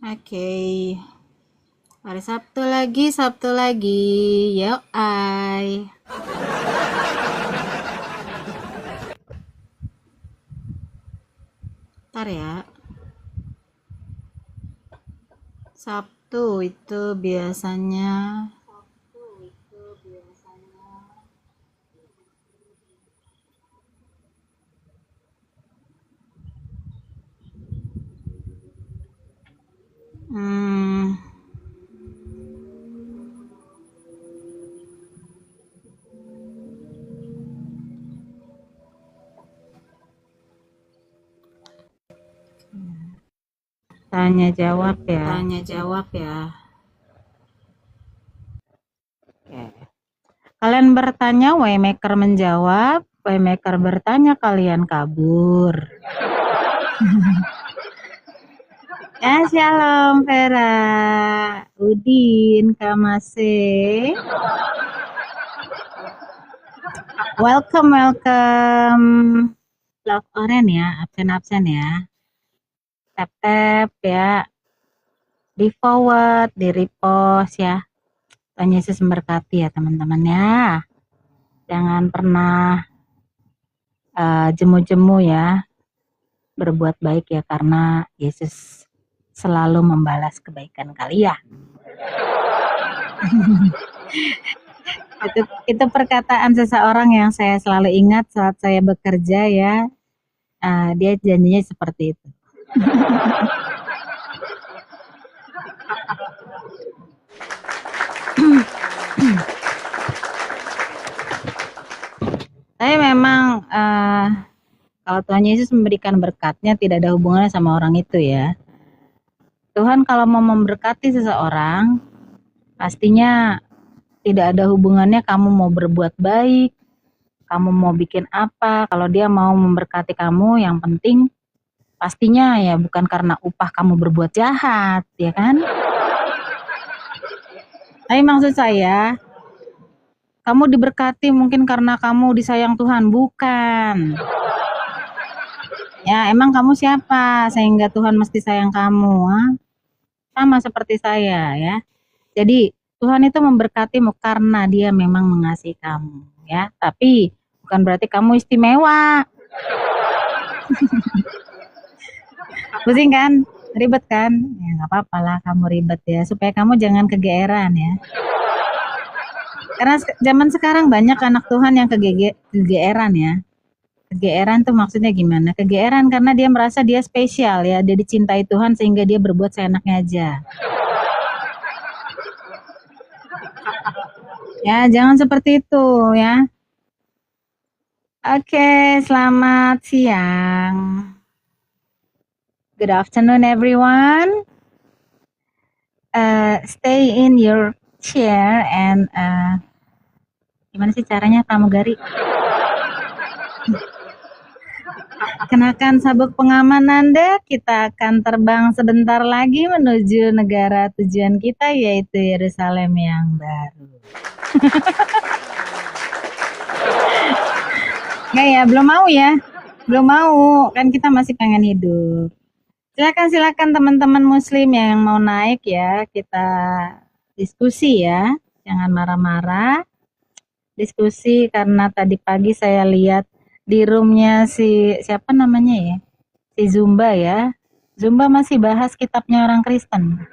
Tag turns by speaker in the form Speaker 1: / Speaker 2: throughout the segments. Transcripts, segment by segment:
Speaker 1: Oke. Hari Sabtu lagi. Yuk, ai. Ntar ya. Sabtu itu biasanya hmm, tanya jawab ya. Oke. Kalian bertanya, Waymaker menjawab. Waymaker bertanya, kalian kabur. Ya, shalom Vera, Udin, Kamase. Welcome. Log oren ya, absen ya. Tap ya. Di forward, di repost ya. Tuhan Yesus memberkati ya teman-teman ya. Jangan pernah jemu-jemu ya. Berbuat baik ya, karena Yesus selalu membalas kebaikan kalian. Itu perkataan seseorang yang saya selalu ingat saat saya bekerja ya. Dia janjinya seperti itu. Tapi memang kalau Tuhan Yesus memberikan berkatnya tidak ada hubungannya sama orang itu ya. Tuhan kalau mau memberkati seseorang, pastinya tidak ada hubungannya kamu mau berbuat baik, kamu mau bikin apa. Kalau dia mau memberkati kamu, yang penting pastinya ya bukan karena upah kamu berbuat jahat, ya kan? Tapi maksud saya, kamu diberkati mungkin karena kamu disayang Tuhan, bukan. Ya, emang kamu siapa sehingga Tuhan mesti sayang kamu? Ha? Sama seperti saya ya. Jadi Tuhan itu memberkatimu karena dia memang mengasihi kamu ya. Tapi bukan berarti kamu istimewa. Pusing kan? Ribet kan? Ya nggak apa-apa lah kamu ribet ya. Supaya kamu jangan kegeeran ya. Karena zaman sekarang banyak anak Tuhan yang kegeeran ya. Kegeeran tuh maksudnya gimana? Kegeeran karena dia merasa dia spesial ya. Dia dicintai Tuhan sehingga dia berbuat seenaknya aja. Ya, jangan seperti itu ya. Oke, selamat siang. Good afternoon everyone. Stay in your chair and gimana sih caranya pramugari? Kenakan sabuk pengaman Anda, kita akan terbang sebentar lagi menuju negara tujuan kita, yaitu Yerusalem yang baru. Nggak ya, belum mau, kan kita masih pengen hidup. Silakan teman-teman muslim yang mau naik ya, kita diskusi ya, jangan marah-marah. Diskusi karena tadi pagi saya lihat di roomnya siapa namanya ya, si Zumba ya. Zumba masih bahas kitabnya orang Kristen.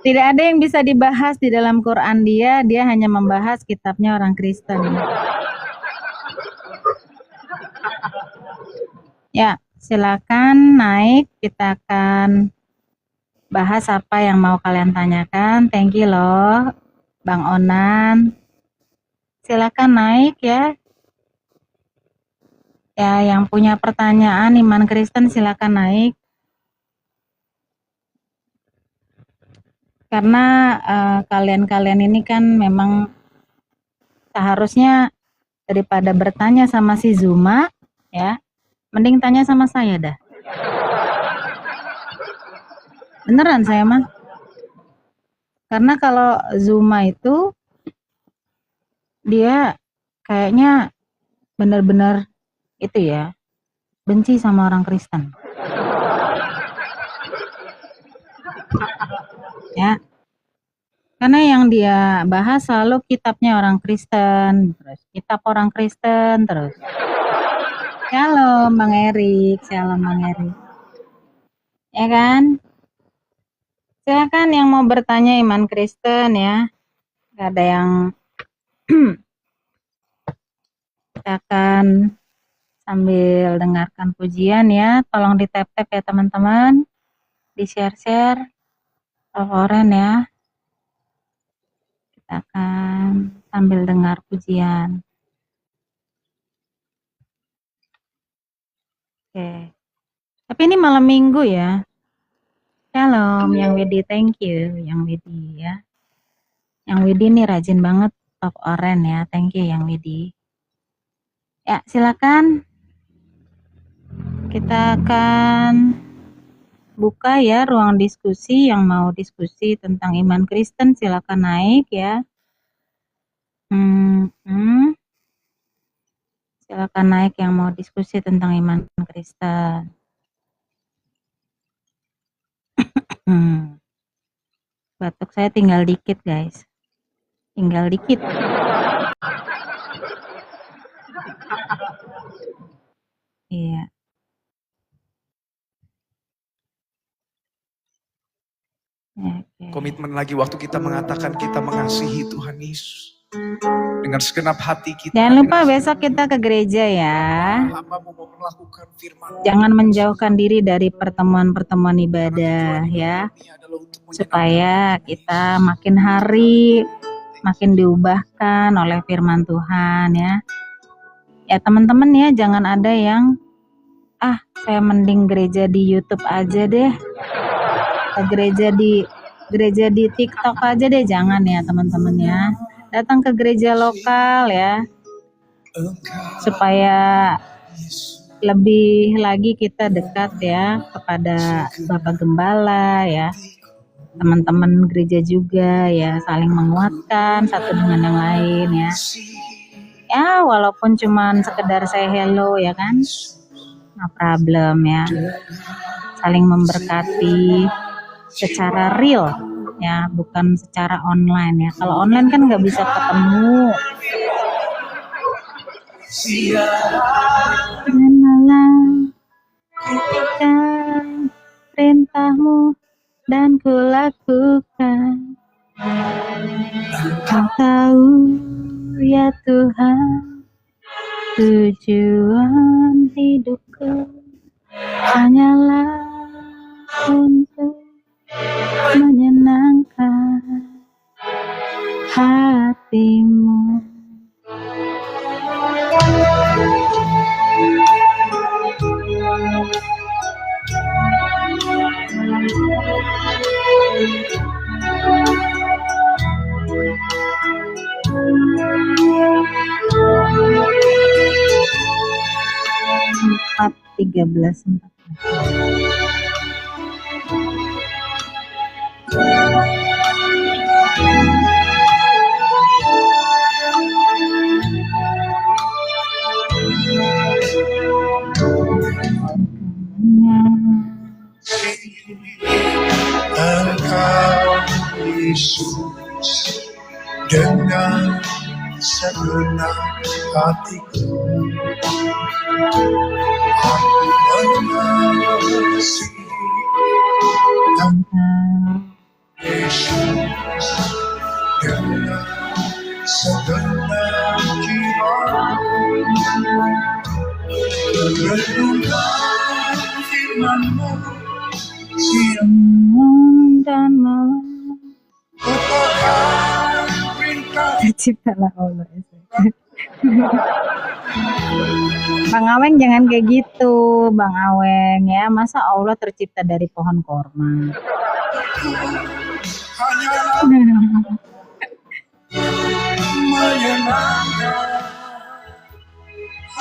Speaker 1: Tidak ada yang bisa dibahas di dalam Quran dia hanya membahas kitabnya orang Kristen. Ya, silakan naik, kita akan bahas apa yang mau kalian tanyakan. Thank you loh, Bang Onan. Silakan naik ya. Ya, yang punya pertanyaan iman Kristen silakan naik. Karena kalian-kalian ini kan memang seharusnya daripada bertanya sama si Zuma ya, mending tanya sama saya dah. Beneran saya mah. Karena kalau Zuma itu dia kayaknya benar-benar itu ya, benci sama orang Kristen. ya. Karena yang dia bahas selalu kitabnya orang Kristen, terus kitab orang Kristen terus. Shalom Bang Erik, shalom Bang Erik. Ya kan? Silakan yang mau bertanya iman Kristen ya. Gak ada yang kita akan sambil dengarkan pujian ya. Tolong di tap-tap ya teman-teman. Di share-share. Favoren ya. Kita akan sambil dengar pujian. Oke. Tapi ini malam minggu ya. Shalom, Yang Widi, thank you, Yang Widi ya. Yang Widi nih rajin banget top oren ya, thank you Yang Widi. Ya, silakan. Kita akan buka ya ruang diskusi. Yang mau diskusi tentang iman Kristen silakan naik ya. Silakan naik yang mau diskusi tentang iman Kristen. Batuk saya tinggal dikit guys. Tinggal dikit. Iya.
Speaker 2: Komitmen lagi waktu kita mengatakan kita mengasihi Tuhan Yesus dengan segenap hati kita.
Speaker 1: Jangan lupa besok kita ke gereja ya. Jangan menjauhkan diri dari pertemuan-pertemuan ibadah ya. Supaya kita makin hari makin diubahkan oleh firman Tuhan ya. Ya teman-teman ya, jangan ada yang saya mending gereja di YouTube aja deh. Gereja di TikTok aja deh, jangan ya teman-teman ya. Datang ke gereja lokal ya. Supaya lebih lagi kita dekat ya kepada Bapak Gembala ya. Teman-teman gereja juga ya, saling menguatkan satu dengan yang lain ya. Ya, walaupun cuman sekedar say hello ya kan. No problem ya. Saling memberkati secara real ya, bukan secara online ya. Kalau online kan nggak bisa ketemu. Kenalan perintahmu dan kulakukan. Kau tahu ya Tuhan, tujuan hidupku hanyalah untuk menyenangkan hatimu. Empat 13.
Speaker 2: Engkau Yesus dengan segenap hatiku, aku mengasihi Engkau Yesus dengan segenap jiwaku, merenungkan firman-Mu siang
Speaker 1: dan malam. Terciptalah Allah. Bang Aweng jangan kayak gitu, Bang Aweng ya. Masa Allah tercipta dari pohon korma?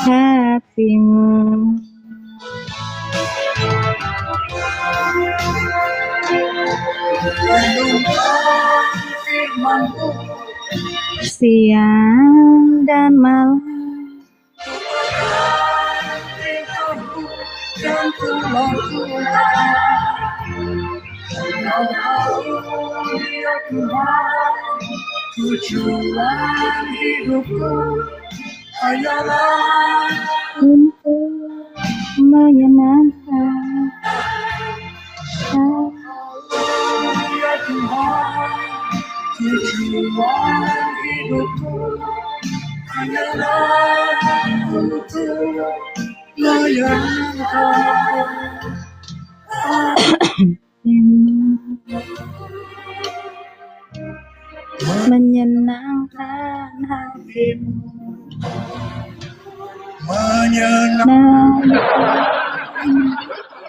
Speaker 1: Hatimu siang dan malam.
Speaker 2: ya Tuhan, tujuan hidupku hanyalah
Speaker 1: untuk menyenangkan
Speaker 2: ya Tuhan, tujuan hidupku hanyalah untuk melayani
Speaker 1: menyenangkan hatimu,
Speaker 2: menyenangkan.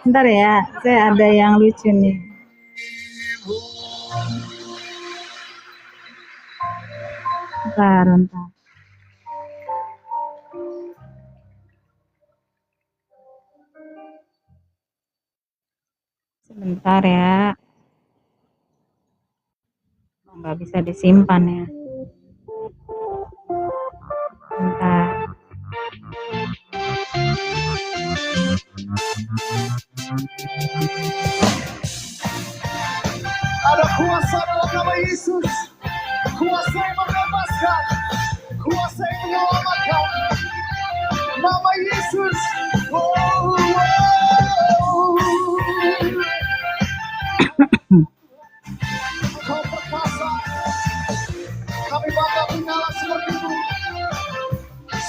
Speaker 1: Bentar ya, saya ada yang lucu nih. Bentar. Sebentar ya. Nggak bisa disimpan ya. Bentar.
Speaker 2: Ada kuasa dalam nama Yesus, kuasa yang membebaskan, kuasa yang menyelamatkan. Nama Yesus. Kau perkasa, kami bangga punya seperti-Mu.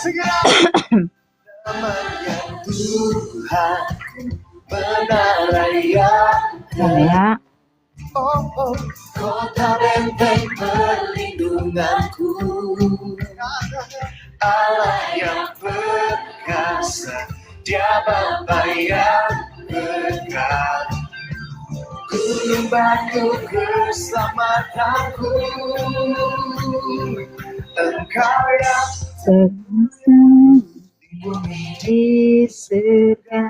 Speaker 2: Segera namanya Tuhan benar
Speaker 1: Ya.
Speaker 2: kota benteng perlindunganku, Allah yang perkasa, Dia Bapa yang dekat, gunung batu keselamatanku, Engkau yang bumi
Speaker 1: di surga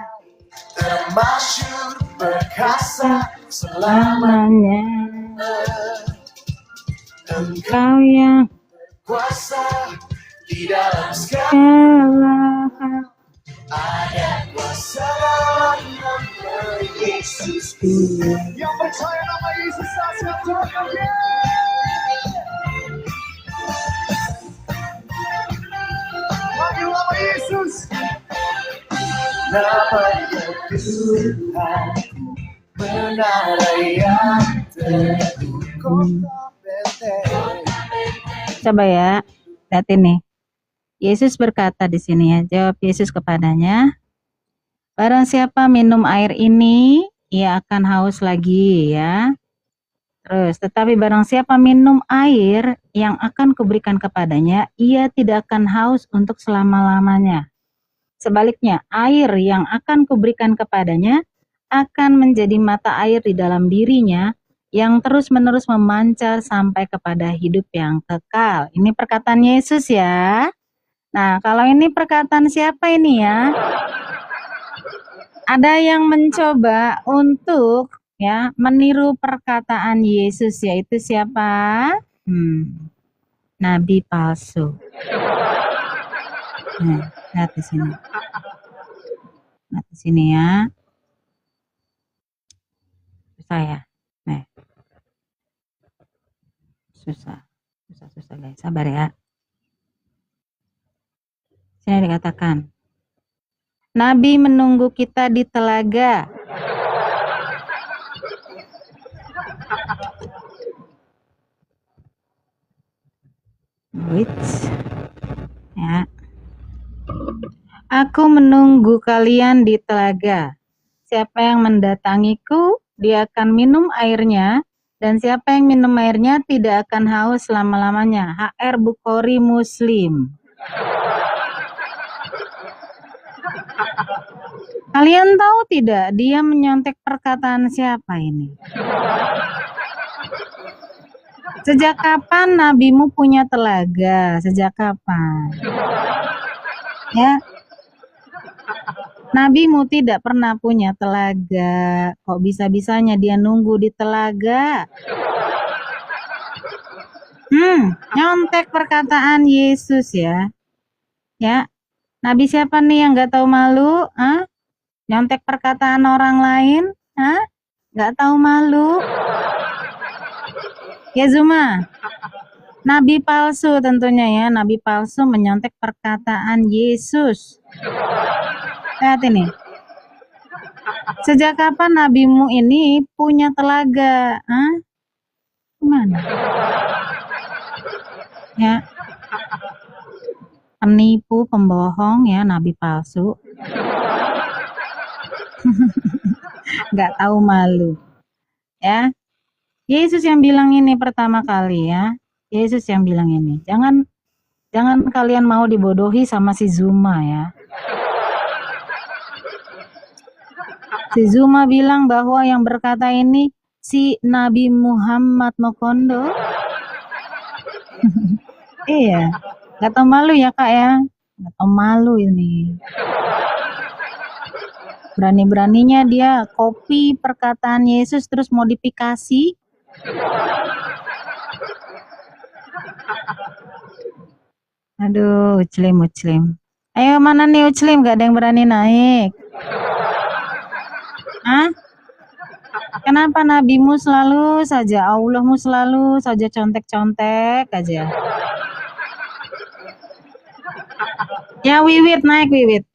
Speaker 2: termasyur perkasa
Speaker 1: selamanya. Engkau yang
Speaker 2: kuasa di dalam segala
Speaker 1: segala hal.
Speaker 2: ada kuasa dalam nama Yesus. Yang percaya nama Yesus saja Tuhan. Panggil nama Yesus. Namanya Tuhan benar yang teguh kota benteng.
Speaker 1: Coba ya, lihat ini. Yesus berkata di sini ya, jawab Yesus kepadanya, barang siapa minum air ini, ia akan haus lagi ya. Terus, tetapi barang siapa minum air yang akan kuberikan kepadanya, ia tidak akan haus untuk selama-lamanya. Sebaliknya, air yang akan kuberikan kepadanya akan menjadi mata air di dalam dirinya yang terus-menerus memancar sampai kepada hidup yang kekal. Ini perkataan Yesus ya. Nah, kalau ini perkataan siapa ini ya? Ada yang mencoba untuk ya meniru perkataan Yesus, yaitu siapa? Nabi palsu. Lihat di sini. Lihat di sini ya. Susah ya. Nih. Susah guys. Sabar ya. Sini dikatakan, Nabi menunggu kita di telaga. Ya. Aku menunggu kalian di telaga. Siapa yang mendatangiku, dia akan minum airnya, dan siapa yang minum airnya tidak akan haus selama-lamanya. HR Bukhari Muslim. Kalian tahu tidak, dia menyontek perkataan siapa ini? Sejak kapan nabimu punya telaga? Sejak kapan? Ya. Nabimu tidak pernah punya telaga. Kok bisa-bisanya dia nunggu di telaga? Nyontek perkataan Yesus ya. Ya. Nabi siapa nih yang nggak tahu malu? Nyontek perkataan orang lain? Nggak tahu malu? Ya Zuma, nabi palsu tentunya ya, nabi palsu menyontek perkataan Yesus. Lihat ini. Sejak kapan nabimu ini punya telaga? Hah? Gimana? Ya, penipu, pembohong ya, nabi palsu. Nggak tahu malu. Ya, Yesus yang bilang ini pertama kali ya. Yesus yang bilang ini. Jangan kalian mau dibodohi sama si Zuma ya. Si Zuma bilang bahwa yang berkata ini si Nabi Muhammad Mokondo. Iya, nggak tahu malu ya kak ya, nggak tahu malu ini. Berani-beraninya dia copy perkataan Yesus terus modifikasi. Aduh, uclim. Ayo mana nih uclim, gak ada yang berani naik. Hah? Kenapa nabimu selalu saja, Allahmu selalu saja contek-contek aja? Ya Wiwit, naik Wiwit.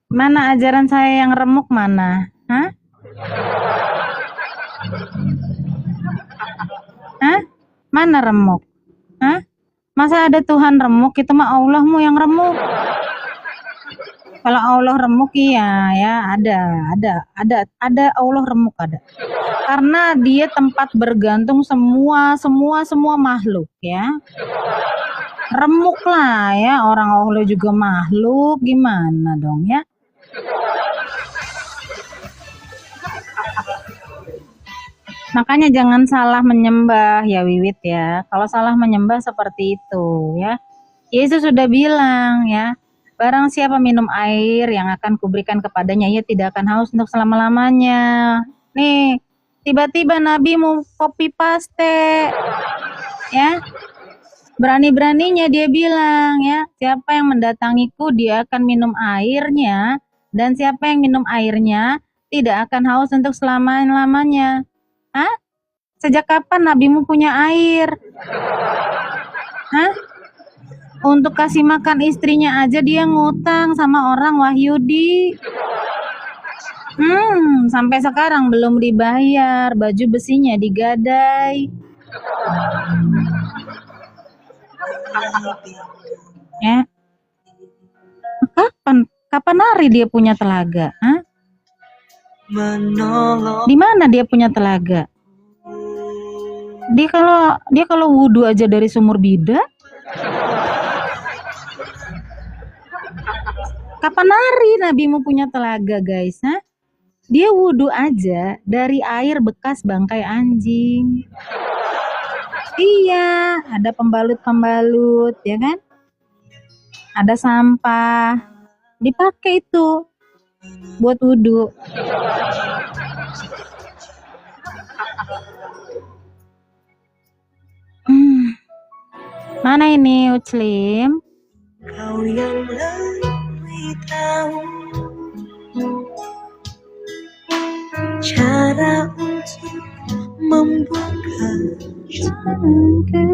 Speaker 1: Mana ajaran saya yang remuk mana? Hah? Hah? Mana remuk? Hah? Masa ada Tuhan remuk? Itu mah Allahmu yang remuk. Kalau Allah remuk iya ya, ada Allah remuk ada. Karena dia tempat bergantung semua makhluk ya. Remuk lah ya, orang Allah juga makhluk, gimana dong ya? Makanya jangan salah menyembah ya Wiwit ya. Kalau salah menyembah seperti itu ya. Yesus sudah bilang ya, barang siapa minum air yang akan kuberikan kepadanya, ia tidak akan haus untuk selama-lamanya. Nih, tiba-tiba Nabi mau copy paste ya. Berani-beraninya dia bilang ya, siapa yang mendatangiku dia akan minum airnya, dan siapa yang minum airnya tidak akan haus untuk selama-lamanya. Hah? Sejak kapan nabimu punya air? Hah? Untuk kasih makan istrinya aja dia ngutang sama orang Wahyudi. Sampai sekarang belum dibayar, baju besinya digadai. Ya. Kapan hari dia punya telaga? Hah? Di mana dia punya telaga? Dia kalau wudhu aja dari sumur bidak. Kapan hari nabimu punya telaga guys? Hah? Dia wudhu aja dari air bekas bangkai anjing. Iya, ada pembalut ya kan? Ada sampah, dipakai itu buat wudhu. Mana ini Uclim? Kau yang lebih tahu cara untuk membuka jalanku.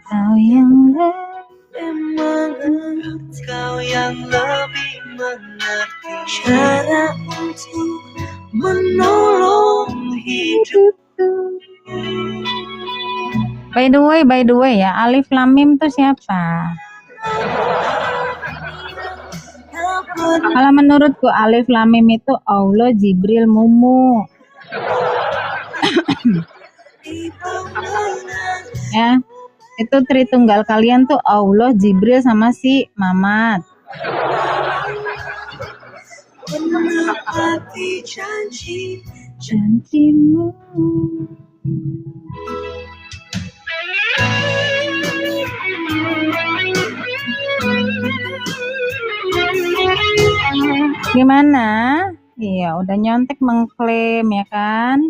Speaker 1: Kau yang lebih mengerti, kau yang lebih mengerti cara untuk menolong hidupku. By the way ya, Alif Lam Mim tuh siapa? Kalau menurutku Alif Lam Mim itu Allah, Jibril, Mumu. Ya, itu Tritunggal kalian tuh Allah, Jibril sama si Mamat. Menepati janjimu. Gimana? Iya, udah nyontek mengklaim ya kan?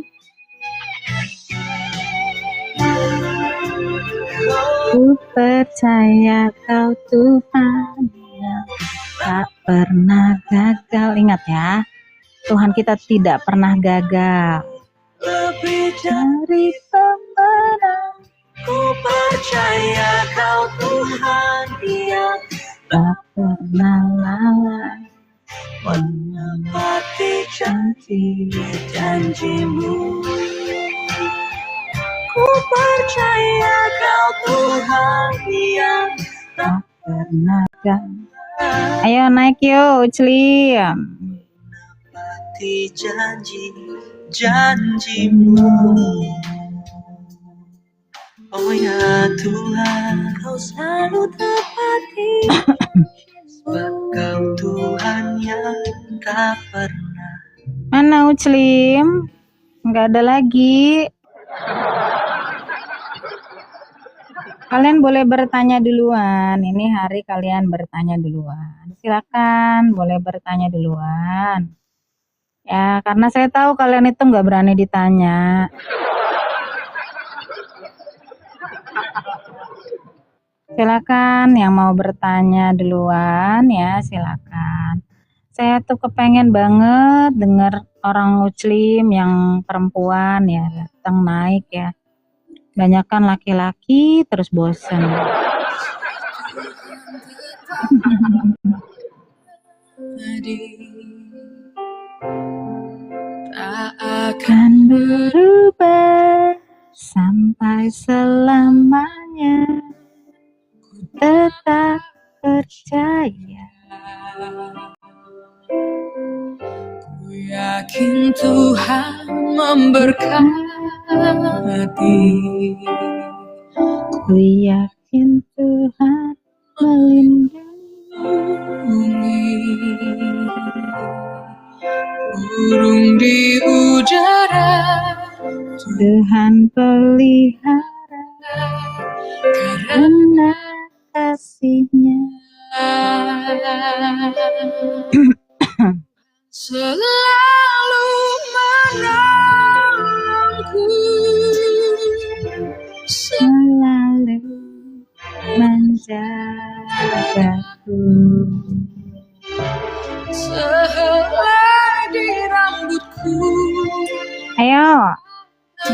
Speaker 1: Ku percaya kau Tuhan yang tak pernah gagal. Ingat ya, Tuhan kita tidak pernah gagal. lebih dari pemenang. Ku percaya Kau Tuhan yang tak pernah lalai menepati janji-janji-Mu. Ku percaya Kau Tuhan yang tak pernah gagal. Ayo naik yuk, Uclim. Menepati janji-janji-Mu. Oh ya Tuhan, Kau selalu tepati sebab Kau Tuhan yang tak pernah. Mana Uclim? Nggak ada lagi. Kalian boleh bertanya duluan. Ini hari kalian bertanya duluan. Silakan, boleh bertanya duluan. Ya, karena saya tahu kalian itu nggak berani ditanya. Silakan yang mau bertanya duluan ya, silakan. Saya tuh kepengen banget dengar orang Muslim yang perempuan ya datang naik ya. Banyakan laki-laki terus bosan. Tak akan berubah sampai selamanya. Tetap percaya. Ku yakin Tuhan memberkati. Ku yakin Tuhan melindungi. Burung di udara Tuhan pelihara karena kasih-Nya. Selalu menolongku, selalu menjagaku, sehelai di rambutku. Ayo,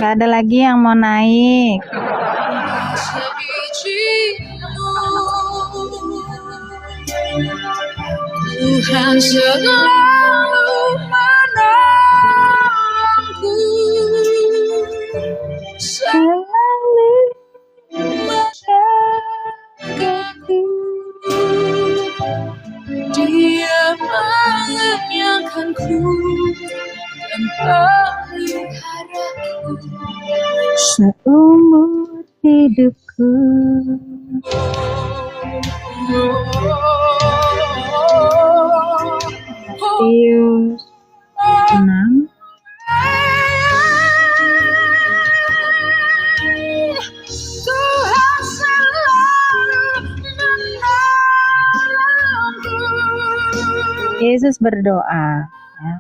Speaker 1: nggak ada lagi yang mau naik. Tuhan selalu menolongku, selalu menjagaku. Dia mengenyangkanku dan peliharaku seumur hidupku. Matius 6 Tuhan selalu menolongku. Yesus berdoa ya.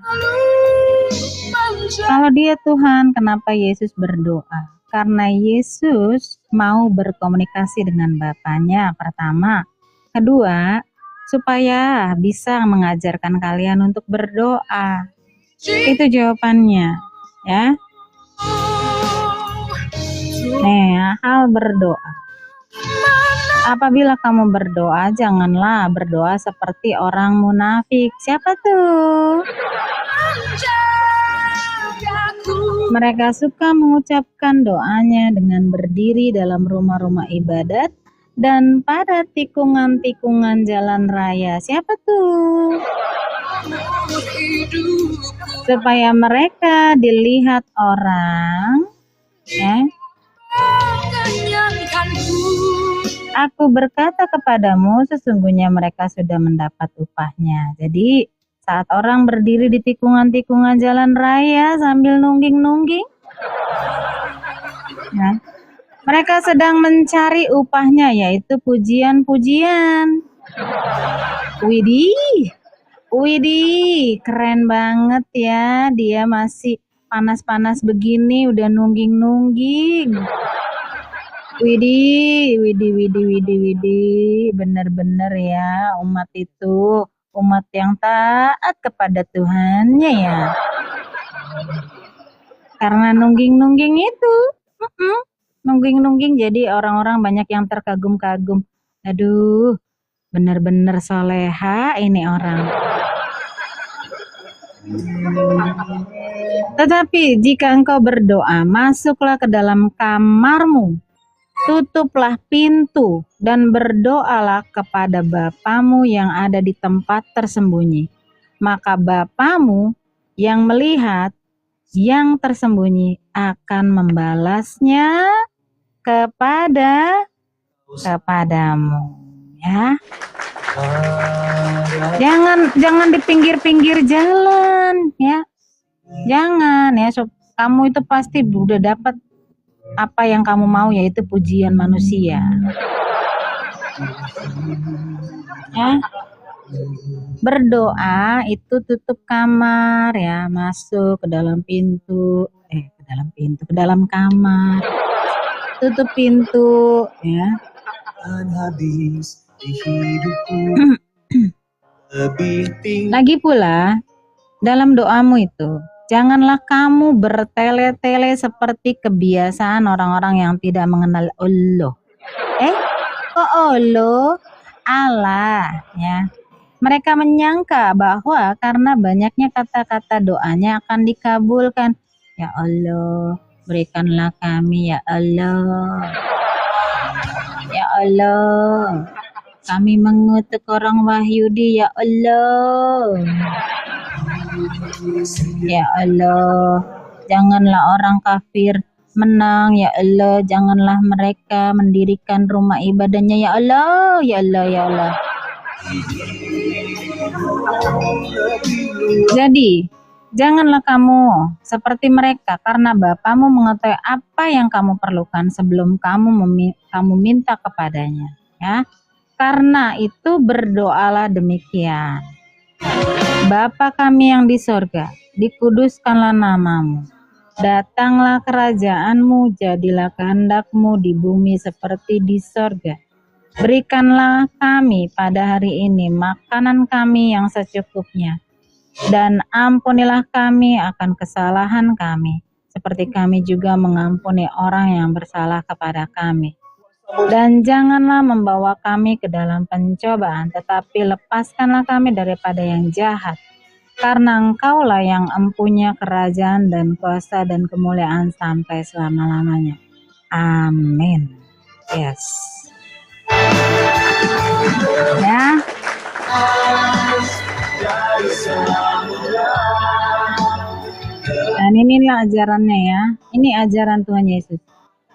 Speaker 1: Kalau Dia Tuhan, kenapa Yesus berdoa? Karena Yesus mau berkomunikasi dengan Bapaknya pertama. Kedua, supaya bisa mengajarkan kalian untuk berdoa. Itu jawabannya, ya. Hal berdoa. Apabila kamu berdoa, janganlah berdoa seperti orang munafik. Siapa tuh? Mereka suka mengucapkan doanya dengan berdiri dalam rumah-rumah ibadat dan pada tikungan-tikungan jalan raya. Siapa tuh? Supaya mereka dilihat orang, ya. Aku berkata kepadamu, sesungguhnya mereka sudah mendapat upahnya. Jadi, saat orang berdiri di tikungan-tikungan jalan raya sambil nungging-nungging, ya, mereka sedang mencari upahnya, yaitu pujian-pujian. Widih, keren banget ya. Dia masih panas-panas begini, udah nungging-nungging. Widih. Bener-bener ya, umat itu, umat yang taat kepada Tuhannya ya. Karena nungging-nungging itu. Nungging-nungging jadi orang-orang banyak yang terkagum-kagum. Aduh, benar-benar soleha ini orang. Tetapi jika engkau berdoa, masuklah ke dalam kamarmu, tutuplah pintu, dan berdoalah kepada Bapamu yang ada di tempat tersembunyi. Maka Bapamu yang melihat yang tersembunyi akan membalasnya kepadamu. Ya. Jangan di pinggir-pinggir jalan, ya. Jangan ya, kamu itu pasti udah dapat apa yang kamu mau, yaitu pujian manusia. Ya. Berdoa itu tutup kamar ya, masuk ke dalam kamar. Tutup pintu ya. Lagi pula, dalam doamu itu, janganlah kamu bertele-tele seperti kebiasaan orang-orang yang tidak mengenal Allah. Kok Allah? Allah, ya. Mereka menyangka bahwa karena banyaknya kata-kata doanya akan dikabulkan. Ya Allah, berikanlah kami ya Allah. Ya Allah, kami mengutuk orang Wahyudi ya Allah. Ya Allah, janganlah orang kafir menang ya Allah, janganlah mereka mendirikan rumah ibadahnya ya Allah, ya Allah, ya Allah. Jadi, janganlah kamu seperti mereka, karena Bapamu mengetahui apa yang kamu perlukan sebelum kamu minta kepadanya. Ya, karena itu berdoalah demikian. Bapa kami yang di sorga, dikuduskanlah namamu. Datanglah kerajaanmu, jadilah kehendakmu di bumi seperti di sorga. Berikanlah kami pada hari ini makanan kami yang secukupnya. Dan ampunilah kami akan kesalahan kami, seperti kami juga mengampuni orang yang bersalah kepada kami. Dan janganlah membawa kami ke dalam pencobaan, tetapi lepaskanlah kami daripada yang jahat. Karena Engkaulah yang empunya kerajaan dan kuasa dan kemuliaan sampai selama-lamanya. Amin. Yes. Ya. Dan inilah ajarannya ya. Ini ajaran Tuhan Yesus.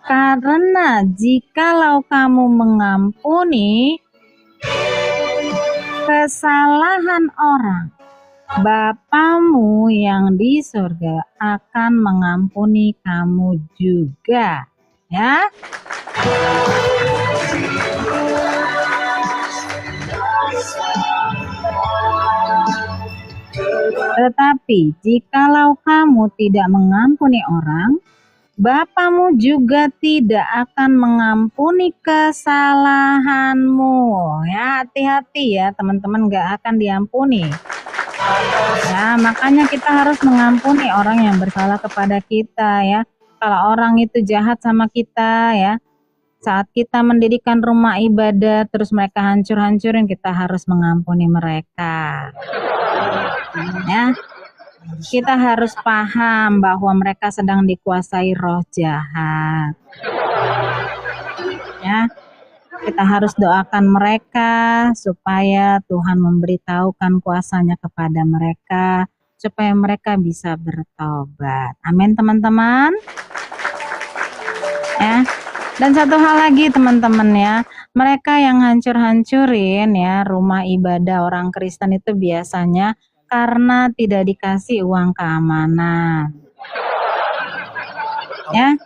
Speaker 1: Karena jikalau kamu mengampuni kesalahan orang, Bapamu yang di surga akan mengampuni kamu juga. Ya. Tetapi jikalau kamu tidak mengampuni orang, Bapamu juga tidak akan mengampuni kesalahanmu. Ya, hati-hati ya teman-teman, gak akan diampuni. Ya, makanya kita harus mengampuni orang yang bersalah kepada kita ya. Kalau orang itu jahat sama kita ya, saat kita mendirikan rumah ibadah terus mereka hancur-hancurin, kita harus mengampuni mereka. Ya. Kita harus paham bahwa mereka sedang dikuasai roh jahat. Ya. Kita harus doakan mereka supaya Tuhan memberitahukan kuasanya kepada mereka, supaya mereka bisa bertobat. Amin teman-teman. Ya. Dan satu hal lagi teman-teman ya, mereka yang hancur-hancurin ya rumah ibadah orang Kristen itu biasanya karena tidak dikasih uang keamanan. Ya.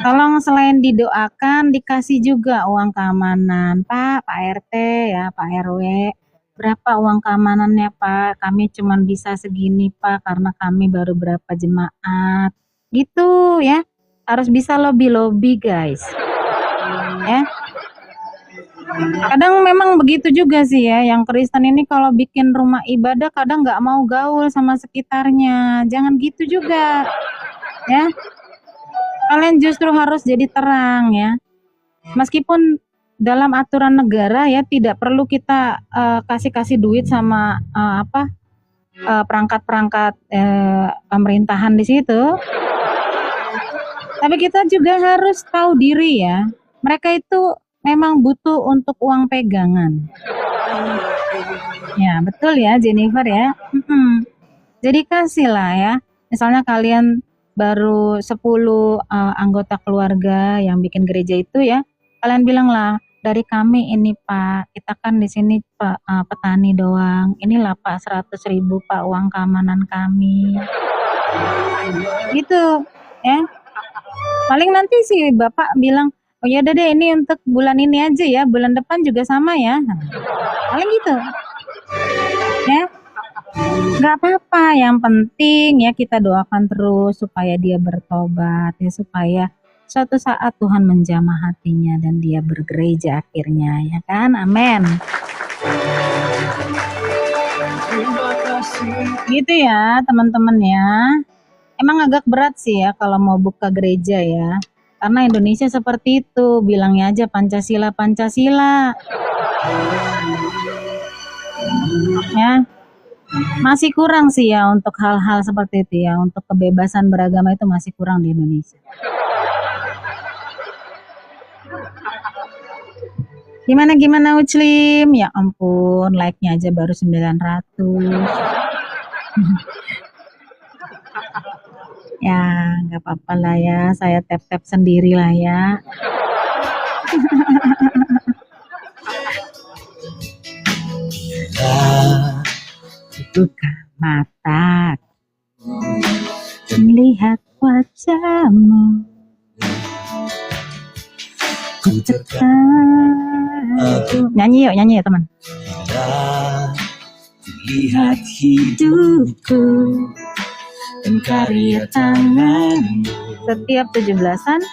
Speaker 1: Tolong selain didoakan, dikasih juga uang keamanan. Pak RT ya, Pak RW. Berapa uang keamanannya Pak? Kami cuma bisa segini Pak, karena kami baru berapa jemaat. Gitu ya. Harus bisa lobby-lobby guys. Ya. Kadang memang begitu juga sih ya, yang Kristen ini kalau bikin rumah ibadah kadang nggak mau gaul sama sekitarnya. Jangan gitu juga. Ya, kalian justru harus jadi terang ya. Meskipun dalam aturan negara ya tidak perlu kita kasih duit sama perangkat-perangkat pemerintahan di situ. Tapi kita juga harus tahu diri ya. Mereka itu memang butuh untuk uang pegangan. Ya, betul ya Jennifer ya. Jadi kasihlah ya. Misalnya kalian baru 10 anggota keluarga yang bikin gereja itu ya. Kalian bilanglah, dari kami ini Pak, kita kan di sini Pak petani doang. Inilah Pak 100.000 Pak uang keamanan kami. Gitu ya. Paling nanti si Bapak bilang, oh ya udah deh ini untuk bulan ini aja ya, bulan depan juga sama ya. Paling gitu. Ya. Gak apa-apa, yang penting ya kita doakan terus supaya dia bertobat ya, supaya suatu saat Tuhan menjamah hatinya dan dia bergereja akhirnya ya kan, amin. Gitu ya teman-teman ya. Emang agak berat sih ya kalau mau buka gereja ya, karena Indonesia seperti itu, bilangnya aja Pancasila ya. Masih kurang sih ya untuk hal-hal seperti itu ya, untuk kebebasan beragama itu masih kurang di Indonesia. Gimana Uclim? Ya ampun, like-nya aja baru 900. Ya, nggak apa-apa lah ya, saya tap-tap sendiri lah ya. Buka mata, melihat wajahmu, ku terpaku. Nyanyi yuk teman. Lihat hidupku dan karya tanganmu. Setiap 17-an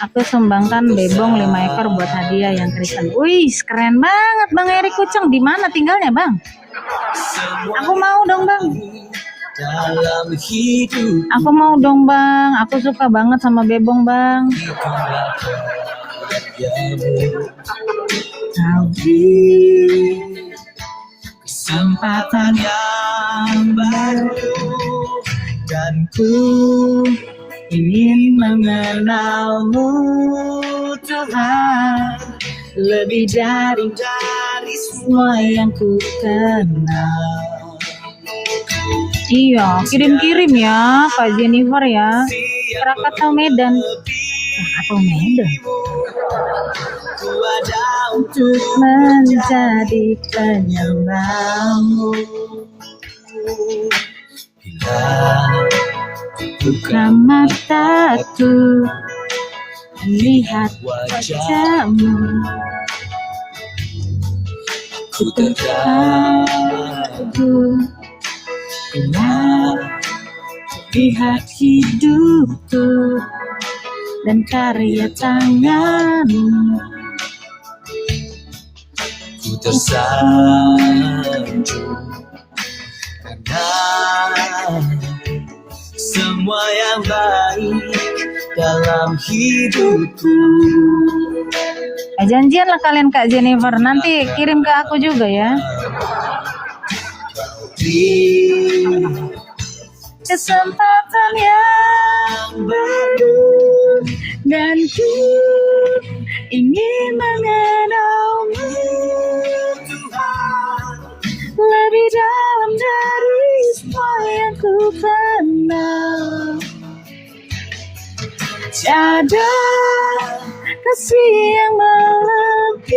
Speaker 1: aku sumbangkan bebong 5 ekor buat hadiah yang Kristen. Wih, keren banget Bang Erik Kuceng. Di mana tinggalnya Bang? Aku mau dong Bang. Aku mau dong Bang. Aku suka banget sama bebong Bang. Kesempatan yang baru dan ku ingin mengenalmu Tuhan, lebih dari semua yang ku kenal. Iya, kirim-kirim ya Kak Jennifer ya. Krakatau Medan. Krakatau Medan. Untuk menjadi penyembahmu. Buka mataku, lihat wajahmu, aku terkagum, lihat hidupku dan karya tanganmu. Ku tersanjung karena semua yang baik dalam hidupku. Janjian lah kalian Kak Jennifer, nanti kirim ke aku juga ya. Kesempatan yang baru dan ku ingin mengenalmu Tuhan, lebih dalam dari semua yang ku kenal. Tiada kasih yang melebihimu,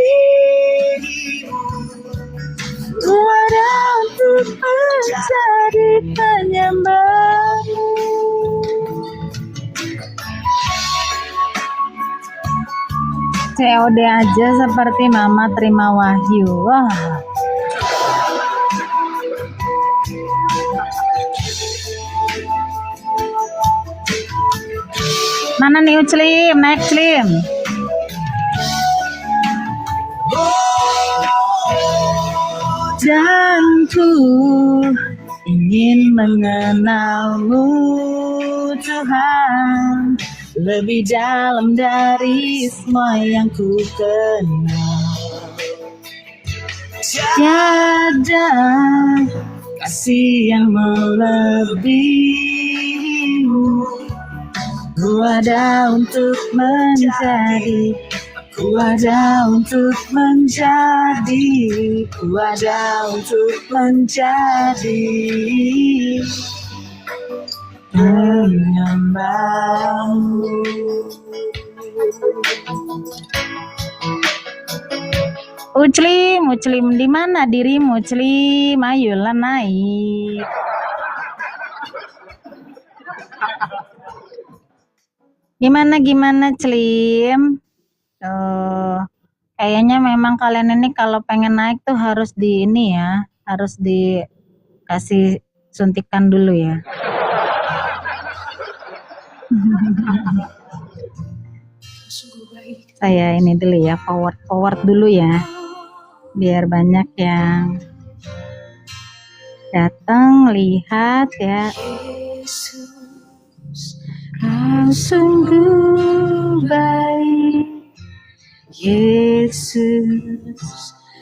Speaker 1: ku ada untuk menjadi penyembahmu. COD aja seperti mama terima wahyu. Wah. Mana nih Uclim? Naik Clim. Dan ku ingin mengenalmu Tuhan, lebih dalam dari semua yang ku kenal. Tiada kasih yang melebihimu. Ku ada untuk menjadi, ku ada untuk menjadi, ku ada untuk menjadi penyembahmu. Uclim, di mana dirimu, Uclim? Ayolah naik. Gimana, Clim? Kayaknya memang kalian ini kalau pengen naik tuh harus di ini ya, harus dikasih suntikan dulu ya. Saya ini dulu ya, forward dulu ya, biar banyak yang datang lihat ya. Kau sungguh baik, Yesus,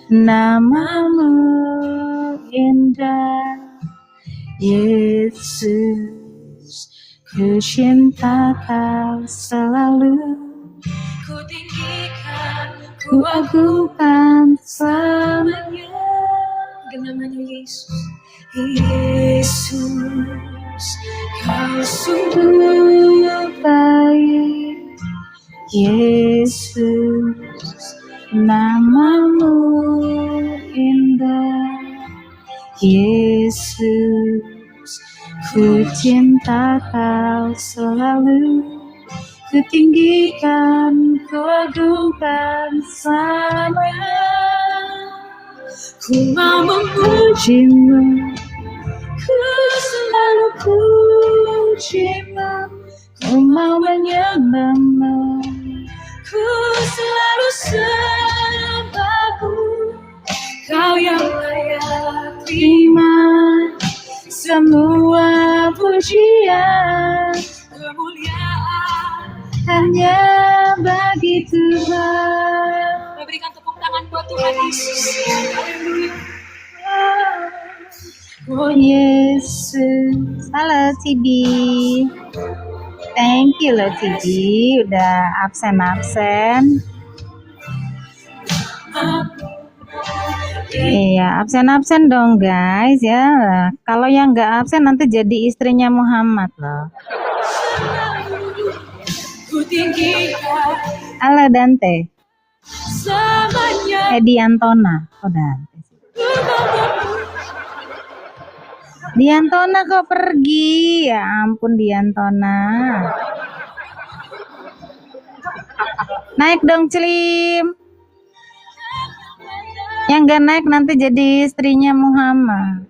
Speaker 1: namamu indah, Yesus, ku cinta kau selalu, ku tinggikan, ku agungkan selamanya. Namanya Yesus, Yesus, kau sungguh baik, Yesus, namamu indah, Yesus, ku cinta kau selalu, ku tinggikan, ku agungkan selamanya. Ku mau memujimu, ku selalu pujimu, ku mau menyembahmu, ku selalu sembahmu. Kau yang layak terima semua pujian, kemuliaan hanya bagi Tuhan. Berikan tepuk tangan buat Tuhan Yesus. Oh Yesus. Halo Cibi. Thank you loh Cibi, udah absen. Iya, absen dong guys ya. Kalau yang nggak absen nanti jadi istrinya Muhammad loh. Halo Dante. Diantona. Oh Dante. Diantona kok pergi? Ya ampun Diantona. Naik dong Clim. Yang gak naik nanti jadi istrinya Muhammad.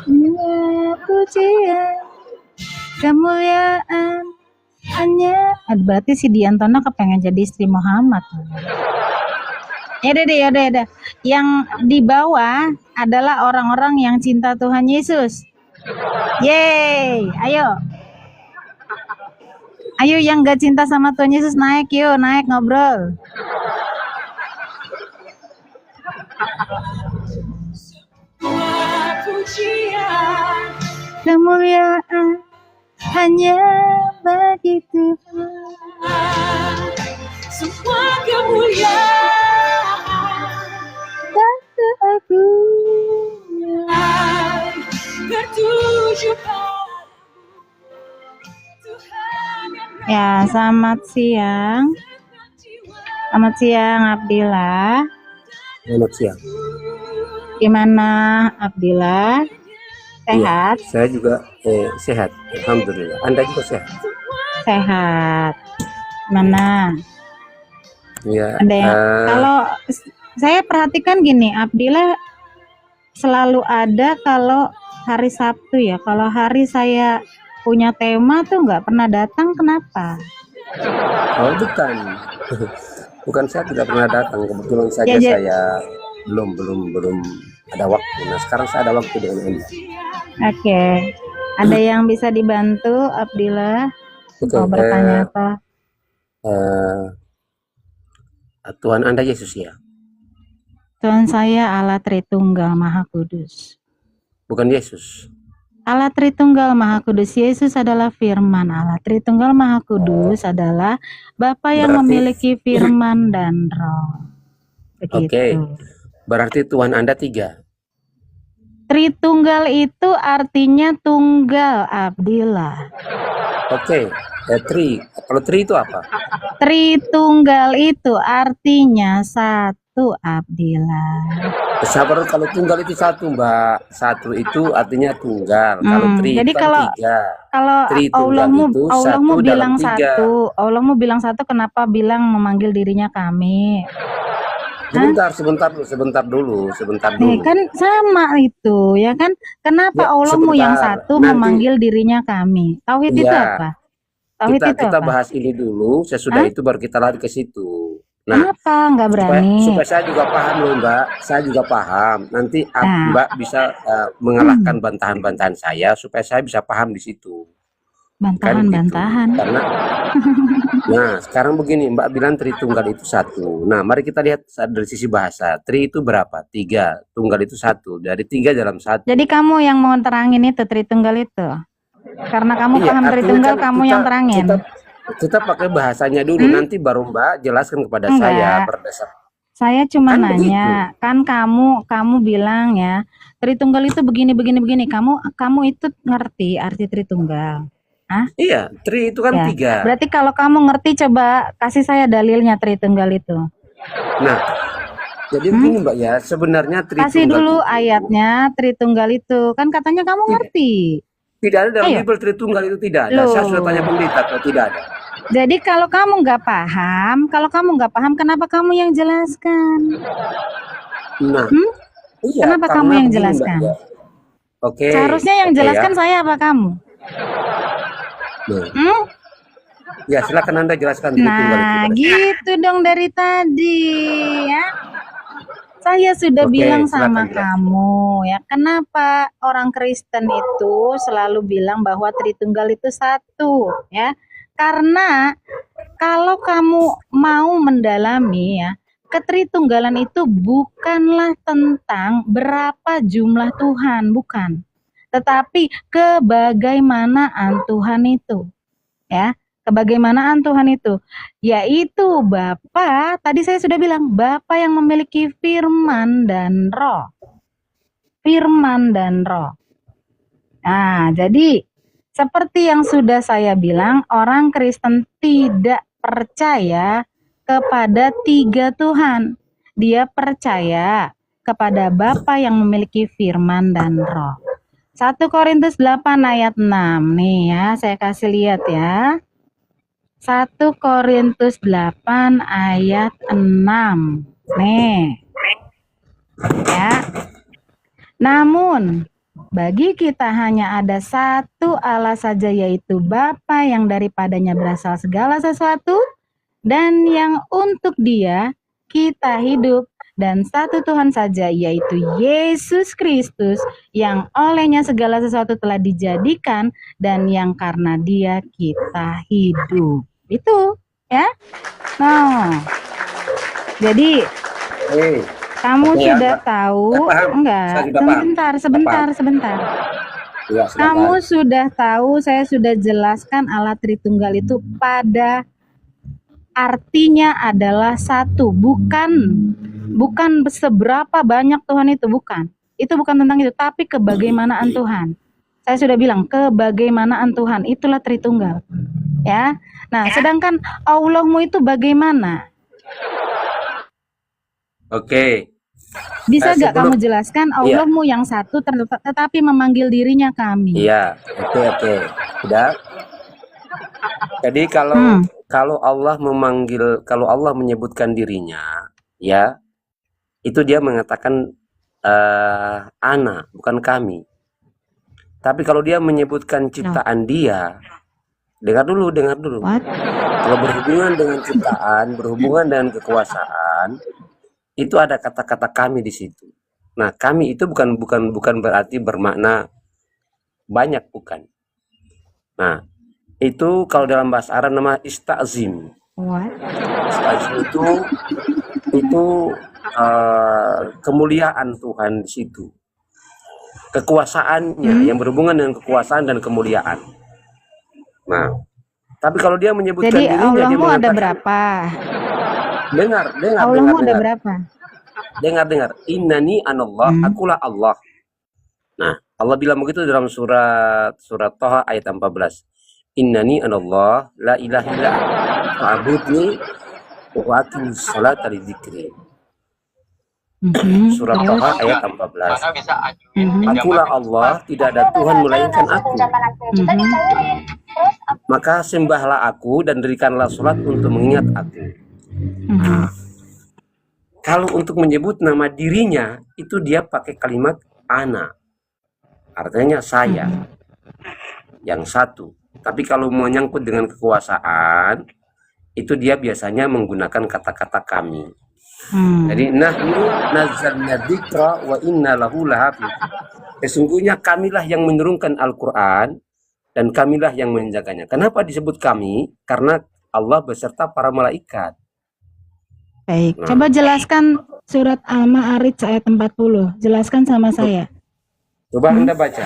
Speaker 1: Ya pujian, kemuliaan hanya. Berarti si Diantona kepengen jadi istri Muhammad. Ya udah. Yang di bawah adalah orang-orang yang cinta Tuhan Yesus. Yeay, ayo yang gak cinta sama Tuhan Yesus naik yuk, naik ngobrol. Kemuliaan hanya bagi Tuhan. Semua kemuliaan dan keagungan tertuju padamu Tuhan. Ya, selamat siang. Selamat siang Abdillah.
Speaker 3: Selamat siang.
Speaker 1: Gimana Abdillah? Sehat?
Speaker 3: Ya, saya juga sehat, alhamdulillah. Anda juga sehat?
Speaker 1: Sehat. Mana?
Speaker 3: Ya.
Speaker 1: Ada yang kalau saya perhatikan gini, Abdillah selalu ada kalau hari Sabtu ya. Kalau hari saya punya tema tuh nggak pernah datang, kenapa?
Speaker 3: Oh bukan, bukan saya tidak pernah datang. Kebetulan saja saya belum ada waktu. Nah sekarang saya ada waktu dengan Anda.
Speaker 1: Oke. Ada yang bisa dibantu, Abdillah?
Speaker 3: Oke,
Speaker 1: Mau bertanya apa?
Speaker 3: Tuhan Anda Yesus ya?
Speaker 1: Tuhan saya Allah Tritunggal Maha Kudus.
Speaker 3: Bukan Yesus.
Speaker 1: Allah Tritunggal Maha Kudus, Yesus adalah firman Allah. Tritunggal Maha Kudus adalah Bapa yang
Speaker 3: Berarti,
Speaker 1: memiliki firman dan roh.
Speaker 3: oke,
Speaker 1: Begitu.
Speaker 3: berarti Tuhan Anda 3.
Speaker 1: Tritunggal itu artinya tunggal, Abdillah.
Speaker 3: Oke, tri. Kalau tri itu apa?
Speaker 1: Tritunggal itu artinya satu, Abdillah.
Speaker 3: Sabar, kalau tunggal itu satu, Mbak. Satu itu artinya tunggal. Kalau tri
Speaker 1: Jadi
Speaker 3: itu kan
Speaker 1: kalau
Speaker 3: 3.
Speaker 1: kalau
Speaker 3: Tri tunggal
Speaker 1: Allahmu
Speaker 3: itu
Speaker 1: Allahmu
Speaker 3: satu dalam
Speaker 1: bilang
Speaker 3: 3.
Speaker 1: satu, Allahmu bilang satu, kenapa bilang memanggil dirinya kami?
Speaker 3: Sebentar dulu.
Speaker 1: Kan sama itu, ya kan? Kenapa
Speaker 3: Ya,
Speaker 1: Allahmu yang
Speaker 3: sebentar.
Speaker 1: satu
Speaker 3: Nanti,
Speaker 1: memanggil dirinya kami? Tauhid itu
Speaker 3: ya,
Speaker 1: apa? Tauhid itu
Speaker 3: kita
Speaker 1: apa?
Speaker 3: bahas ini dulu. Sesudah
Speaker 1: Hah?
Speaker 3: itu baru kita lari ke situ. Nah,
Speaker 1: Kenapa nggak berani?
Speaker 3: supaya saya juga paham loh, Mbak. Saya juga paham. Nanti
Speaker 1: Nah,
Speaker 3: Mbak bisa mengalahkan bantahan-bantahan saya supaya saya bisa paham di situ. Kan gitu.
Speaker 1: bantahan-bantahan.
Speaker 3: Karena nah, sekarang begini, Mbak bilang Tritunggal itu satu. Nah, mari kita lihat dari sisi bahasa. Tri itu berapa? 3. Tunggal itu satu. Dari 3 dalam 1.
Speaker 1: Jadi kamu yang mau terangin itu Tritunggal itu? Karena kamu
Speaker 3: Iya,
Speaker 1: paham
Speaker 3: artinya
Speaker 1: Tritunggal,
Speaker 3: kan
Speaker 1: kamu yang terangin.
Speaker 3: kita pakai bahasanya dulu, nanti baru Mbak jelaskan kepada saya
Speaker 1: Enggak.
Speaker 3: berdasar.
Speaker 1: Saya cuma
Speaker 3: Kan
Speaker 1: nanya, kan kamu bilang ya, Tritunggal itu begini. Kamu itu ngerti arti Tritunggal? Hah?
Speaker 3: Iya, tri itu kan
Speaker 1: Ya.
Speaker 3: 3.
Speaker 1: Berarti kalau kamu ngerti, coba kasih saya dalilnya Tritunggal itu.
Speaker 3: Nah, jadi begini Mbak ya, sebenarnya
Speaker 1: Kasih
Speaker 3: Tritunggal
Speaker 1: dulu
Speaker 3: itu
Speaker 1: ayatnya Tritunggal itu. Kan katanya kamu ngerti.
Speaker 3: tidak ada dalam
Speaker 1: Ayo.
Speaker 3: Bible. Tritunggal itu tidak ada.
Speaker 1: Loh.
Speaker 3: Saya sudah tanya pendeta, kalau tidak ada.
Speaker 1: Jadi kalau kamu nggak paham, kenapa kamu yang jelaskan?
Speaker 3: Nah, iya.
Speaker 1: Kenapa
Speaker 3: karena
Speaker 1: kamu yang
Speaker 3: begini,
Speaker 1: jelaskan?
Speaker 3: Mbak, ya. Oke.
Speaker 1: Seharusnya yang
Speaker 3: oke
Speaker 1: jelaskan
Speaker 3: ya.
Speaker 1: saya apa kamu?
Speaker 3: Nah, ya silakan Anda jelaskan Tritunggal itu.
Speaker 1: Nah, gitu dong dari tadi ya. Saya sudah
Speaker 3: Oke,
Speaker 1: bilang
Speaker 3: silakan
Speaker 1: sama
Speaker 3: jelaskan.
Speaker 1: kamu ya, kenapa orang Kristen itu selalu bilang bahwa Tritunggal itu satu ya? Karena kalau kamu mau mendalami ya, ketritunggalan itu bukanlah tentang berapa jumlah Tuhan, bukan. Tetapi kebagaimanaan Tuhan itu. Ya, kebagaimanaan Tuhan itu, yaitu Bapa, tadi saya sudah bilang, Bapa yang memiliki firman dan roh. Firman dan roh. Nah, jadi seperti yang sudah saya bilang, orang Kristen tidak percaya kepada 3 Tuhan. Dia percaya kepada Bapa yang memiliki firman dan roh. 1 Korintus 8 ayat 6 nih ya, saya kasih lihat ya. 1 Korintus 8 ayat 6. Nih. Ya. Namun bagi kita hanya ada satu Allah saja, yaitu Bapa yang daripadanya berasal segala sesuatu dan yang untuk Dia kita hidup, dan satu Tuhan saja, yaitu Yesus Kristus, yang olehnya segala sesuatu telah dijadikan dan yang karena Dia kita hidup. Itu ya. Nah, jadi kamu
Speaker 3: Oke,
Speaker 1: sudah
Speaker 3: ya,
Speaker 1: tahu
Speaker 3: paham.
Speaker 1: enggak?
Speaker 3: Saya sudah paham.
Speaker 1: Sebentar.
Speaker 3: Ya,
Speaker 1: Kamu sudah tahu, saya sudah jelaskan Allah Tritunggal itu pada artinya adalah satu, bukan seberapa banyak Tuhan itu, bukan. Itu bukan tentang itu, tapi kebagaimanaan Tuhan. Saya sudah bilang kebagaimanaan Tuhan itulah Tritunggal. Ya. Nah, sedangkan Allahmu itu bagaimana?
Speaker 3: Oke.
Speaker 1: Bisa gak
Speaker 3: sebelum-
Speaker 1: kamu jelaskan Allahmu yang satu tetapi memanggil dirinya kami?
Speaker 3: Iya, oke. Sudah. Jadi kalau Allah kalau Allah menyebutkan dirinya, ya, itu dia mengatakan ana, bukan kami. Tapi kalau dia menyebutkan ciptaan dia, dengar dulu.
Speaker 1: What?
Speaker 3: Kalau berhubungan dengan ciptaan, berhubungan dengan kekuasaan, itu ada kata-kata kami di situ. Nah, kami itu bukan berarti bermakna banyak bukan. Nah, itu kalau dalam bahasa Arab nama istazim.
Speaker 1: What?
Speaker 3: Istazim itu kemuliaan Tuhan di situ. Kekuasaannya yang berhubungan dengan kekuasaan dan kemuliaan. Nah, tapi kalau dia menyebutkan
Speaker 1: Jadi
Speaker 3: dirinya, dia
Speaker 1: Allahmu ada
Speaker 3: mengatakan,
Speaker 1: berapa?
Speaker 3: dengar,
Speaker 1: Allahmu ada berapa?
Speaker 3: dengar. Innani anallah, akulah Allah. Nah, Allah bilang begitu dalam surat Thaha ayat 14. Innani anallah, la ilaha illa fa'budni wa aqimis salata li dzikri. Surat Thaha ayat 14. Akulah Allah, tidak ada Tuhan melainkan aku. Maka sembahlah aku dan dirikanlah sholat untuk mengingat aku. Kalau untuk menyebut nama dirinya, itu dia pakai kalimat ana. Artinya saya. Yang satu. Tapi kalau menyangkut dengan kekuasaan, itu dia biasanya menggunakan kata-kata kami. Jadi nahnu nazzalna dzikra wa inna lahu lahafidz. Sesungguhnya kamilah yang menurunkan Al-Qur'an dan kamilah yang menjaganya. Kenapa disebut kami? Karena Allah beserta para malaikat.
Speaker 1: Baik, coba jelaskan surat Al-Ma'arij ayat 40. Jelaskan sama saya.
Speaker 3: Coba Anda baca.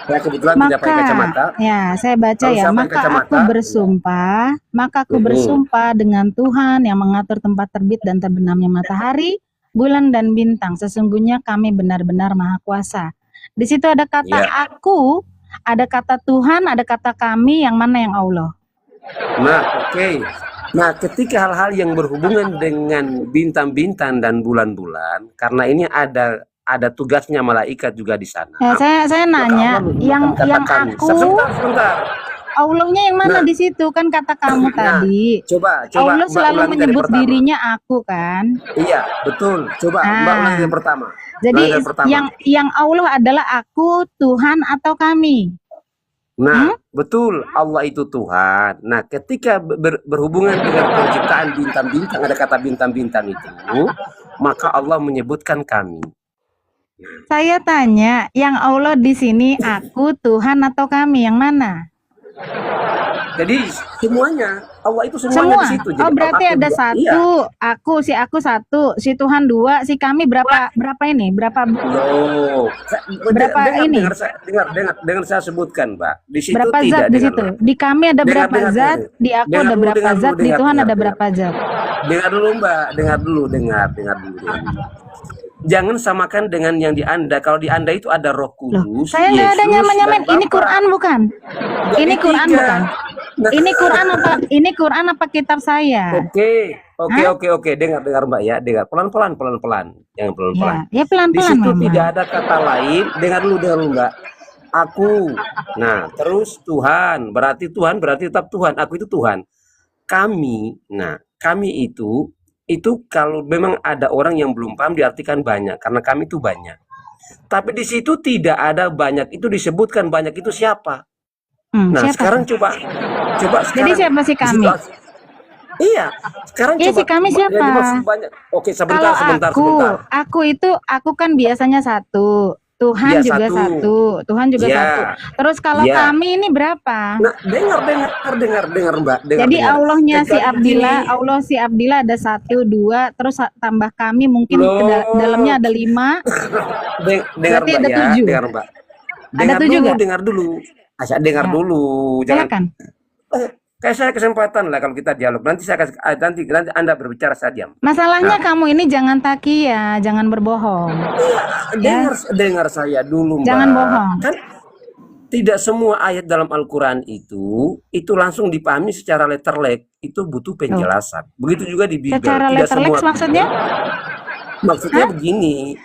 Speaker 3: Saya kebetulan tidak pakai kacamata.
Speaker 1: Ya, saya baca
Speaker 3: Kalau
Speaker 1: ya.
Speaker 3: saya pakai
Speaker 1: Maka
Speaker 3: kacamata,
Speaker 1: aku bersumpah dengan Tuhan yang mengatur tempat terbit dan terbenamnya matahari, bulan dan bintang. Sesungguhnya kami benar-benar Maha Kuasa. Di situ ada kata aku, ada kata Tuhan, ada kata kami, yang mana yang Allah?
Speaker 3: Nah, oke. Nah, ketika hal-hal yang berhubungan dengan bintang-bintang dan bulan-bulan, karena ini ada tugasnya malaikat juga di sana.
Speaker 1: Ya, saya nanya, yang aku,
Speaker 3: sebentar.
Speaker 1: Allahnya yang mana di situ? Kan kata kamu tadi.
Speaker 3: Coba
Speaker 1: Allah
Speaker 3: Mbak
Speaker 1: selalu
Speaker 3: ulangi dari
Speaker 1: menyebut
Speaker 3: pertama.
Speaker 1: dirinya aku kan?
Speaker 3: Iya, betul. Coba Mbak ulangi dari pertama.
Speaker 1: Jadi
Speaker 3: Ulangi dari pertama.
Speaker 1: yang Allah adalah aku, Tuhan atau kami?
Speaker 3: Nah, betul, Allah itu Tuhan. Nah, ketika berhubungan dengan penciptaan bintang-bintang, ada kata bintang-bintang itu, maka Allah menyebutkan kami.
Speaker 1: Saya tanya, yang Allah di sini aku, Tuhan atau kami, yang mana?
Speaker 3: Jadi semuanya, Allah itu semuanya di situ. Jadi,
Speaker 1: oh, berarti ada satu,
Speaker 3: iya.
Speaker 1: aku satu, si Tuhan dua, si kami berapa ini? Berapa?
Speaker 3: Loh,
Speaker 1: berapa ini?
Speaker 3: Dengar saya sebutkan, Mbak. Di situ
Speaker 1: berapa
Speaker 3: tidak
Speaker 1: zat di situ? Di kami ada berapa zat? Di aku ada berapa zat? Di Tuhan ada berapa zat?
Speaker 3: Dengar dulu, Mbak. Dengar dulu. Jangan samakan dengan yang di Anda. Kalau di Anda itu ada Roh Kudus.
Speaker 1: Saya nggak ada nyaman-nyaman. Ini Quran bukan? Ini Quran bukan? Ini Quran apa kitab saya?
Speaker 3: Oke. Dengar Mbak ya. Dengar pelan-pelan. Jangan pelan-pelan.
Speaker 1: Ya pelan-pelan.
Speaker 3: Di situ
Speaker 1: Mama.
Speaker 3: tidak ada kata lain. Dengar dulu Mbak. Aku. Nah, terus Tuhan. Berarti tetap Tuhan. Aku itu Tuhan. Kami. Nah, kami itu kalau memang ada orang yang belum paham diartikan banyak, karena kami itu banyak. Tapi di situ tidak ada banyak, itu disebutkan banyak itu siapa? Nah,
Speaker 1: siapa?
Speaker 3: sekarang coba sekarang.
Speaker 1: Jadi siapa sih kami?
Speaker 3: Iya, sekarang
Speaker 1: coba. Si kami siapa?
Speaker 3: Banyak. Oke, sebentar.
Speaker 1: Aku kan biasanya satu. Tuhan juga satu. Satu. Terus kalau kami ini berapa?
Speaker 3: Nah, dengar Mbak.
Speaker 1: Jadi Allahnya Allah si Abdillah ada 1, 2, terus tambah kami mungkin dalamnya ada 5.
Speaker 3: Berarti
Speaker 1: ada 7.
Speaker 3: Dengar Mbak.
Speaker 1: Ada 7 juga?
Speaker 3: Dengar dulu. Jangan.
Speaker 1: Silakan.
Speaker 3: Kayak saya kesempatan lah kalau kita dialog. Nanti Anda berbicara, saya diam.
Speaker 1: Masalahnya kamu ini jangan takia, jangan berbohong.
Speaker 3: Dengar saya dulu, Mbak.
Speaker 1: Jangan bohong.
Speaker 3: Kan tidak semua ayat dalam Al-Quran itu langsung dipahami secara letterlek. Itu butuh penjelasan. Begitu juga di Bible.
Speaker 1: Secara letterlek maksudnya?
Speaker 3: Maksudnya begini.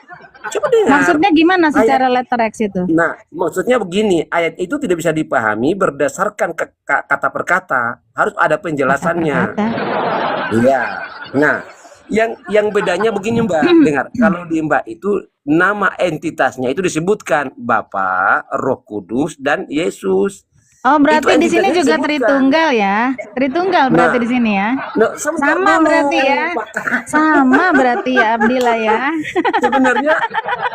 Speaker 3: Coba dengar.
Speaker 1: Maksudnya gimana secara letter X itu?
Speaker 3: Nah, maksudnya begini, ayat itu tidak bisa dipahami berdasarkan kata per kata, harus ada penjelasannya. Iya. Nah, yang bedanya begini, Mbak. Dengar, kalau di Mbak itu nama entitasnya itu disebutkan Bapa, Roh Kudus dan Yesus.
Speaker 1: Oh,
Speaker 3: Itu
Speaker 1: berarti di sini
Speaker 3: entitasnya
Speaker 1: juga
Speaker 3: disebutkan.
Speaker 1: Tritunggal ya? Tritunggal berarti
Speaker 3: Nah,
Speaker 1: di sini ya?
Speaker 3: nah, sebentar
Speaker 1: Sama
Speaker 3: dulu,
Speaker 1: berarti ya?
Speaker 3: Pak.
Speaker 1: Sama berarti ya Abdillah ya?
Speaker 3: Sebenarnya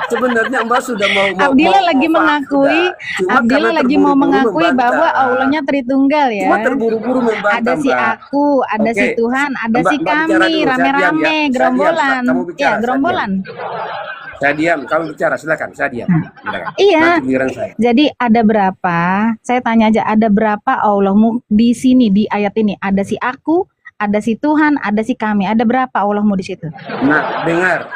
Speaker 3: sebenarnya Mbak sudah mau
Speaker 1: Abdillah lagi
Speaker 3: paham
Speaker 1: mengakui,
Speaker 3: sudah. Cuma karena
Speaker 1: Abdillah lagi mau
Speaker 3: terburu-buru
Speaker 1: mengakui bahwa
Speaker 3: membantah.
Speaker 1: Allahnya Tritunggal
Speaker 3: Cuma
Speaker 1: ya.
Speaker 3: terburu-buru
Speaker 1: Ada
Speaker 3: membantah,
Speaker 1: si
Speaker 3: Mbak.
Speaker 1: aku, ada si
Speaker 3: Oke,
Speaker 1: Tuhan, ada
Speaker 3: Mbak
Speaker 1: si
Speaker 3: bicara
Speaker 1: kami,
Speaker 3: dulu, saya diam ya.
Speaker 1: rame-rame,
Speaker 3: Saya diam,
Speaker 1: gerombolan.
Speaker 3: kamu bicara,
Speaker 1: Ya,
Speaker 3: saya diam.
Speaker 1: gerombolan.
Speaker 3: Saya diam, kamu bicara, silakan, saya diam. Silakan.
Speaker 1: Iya.
Speaker 3: Nanti giliran saya.
Speaker 1: Jadi ada berapa? Saya tanya aja, ada berapa Allahmu di sini di ayat ini? Ada si aku, ada si Tuhan, ada si kami. Ada berapa Allahmu di situ?
Speaker 3: Nah, dengar.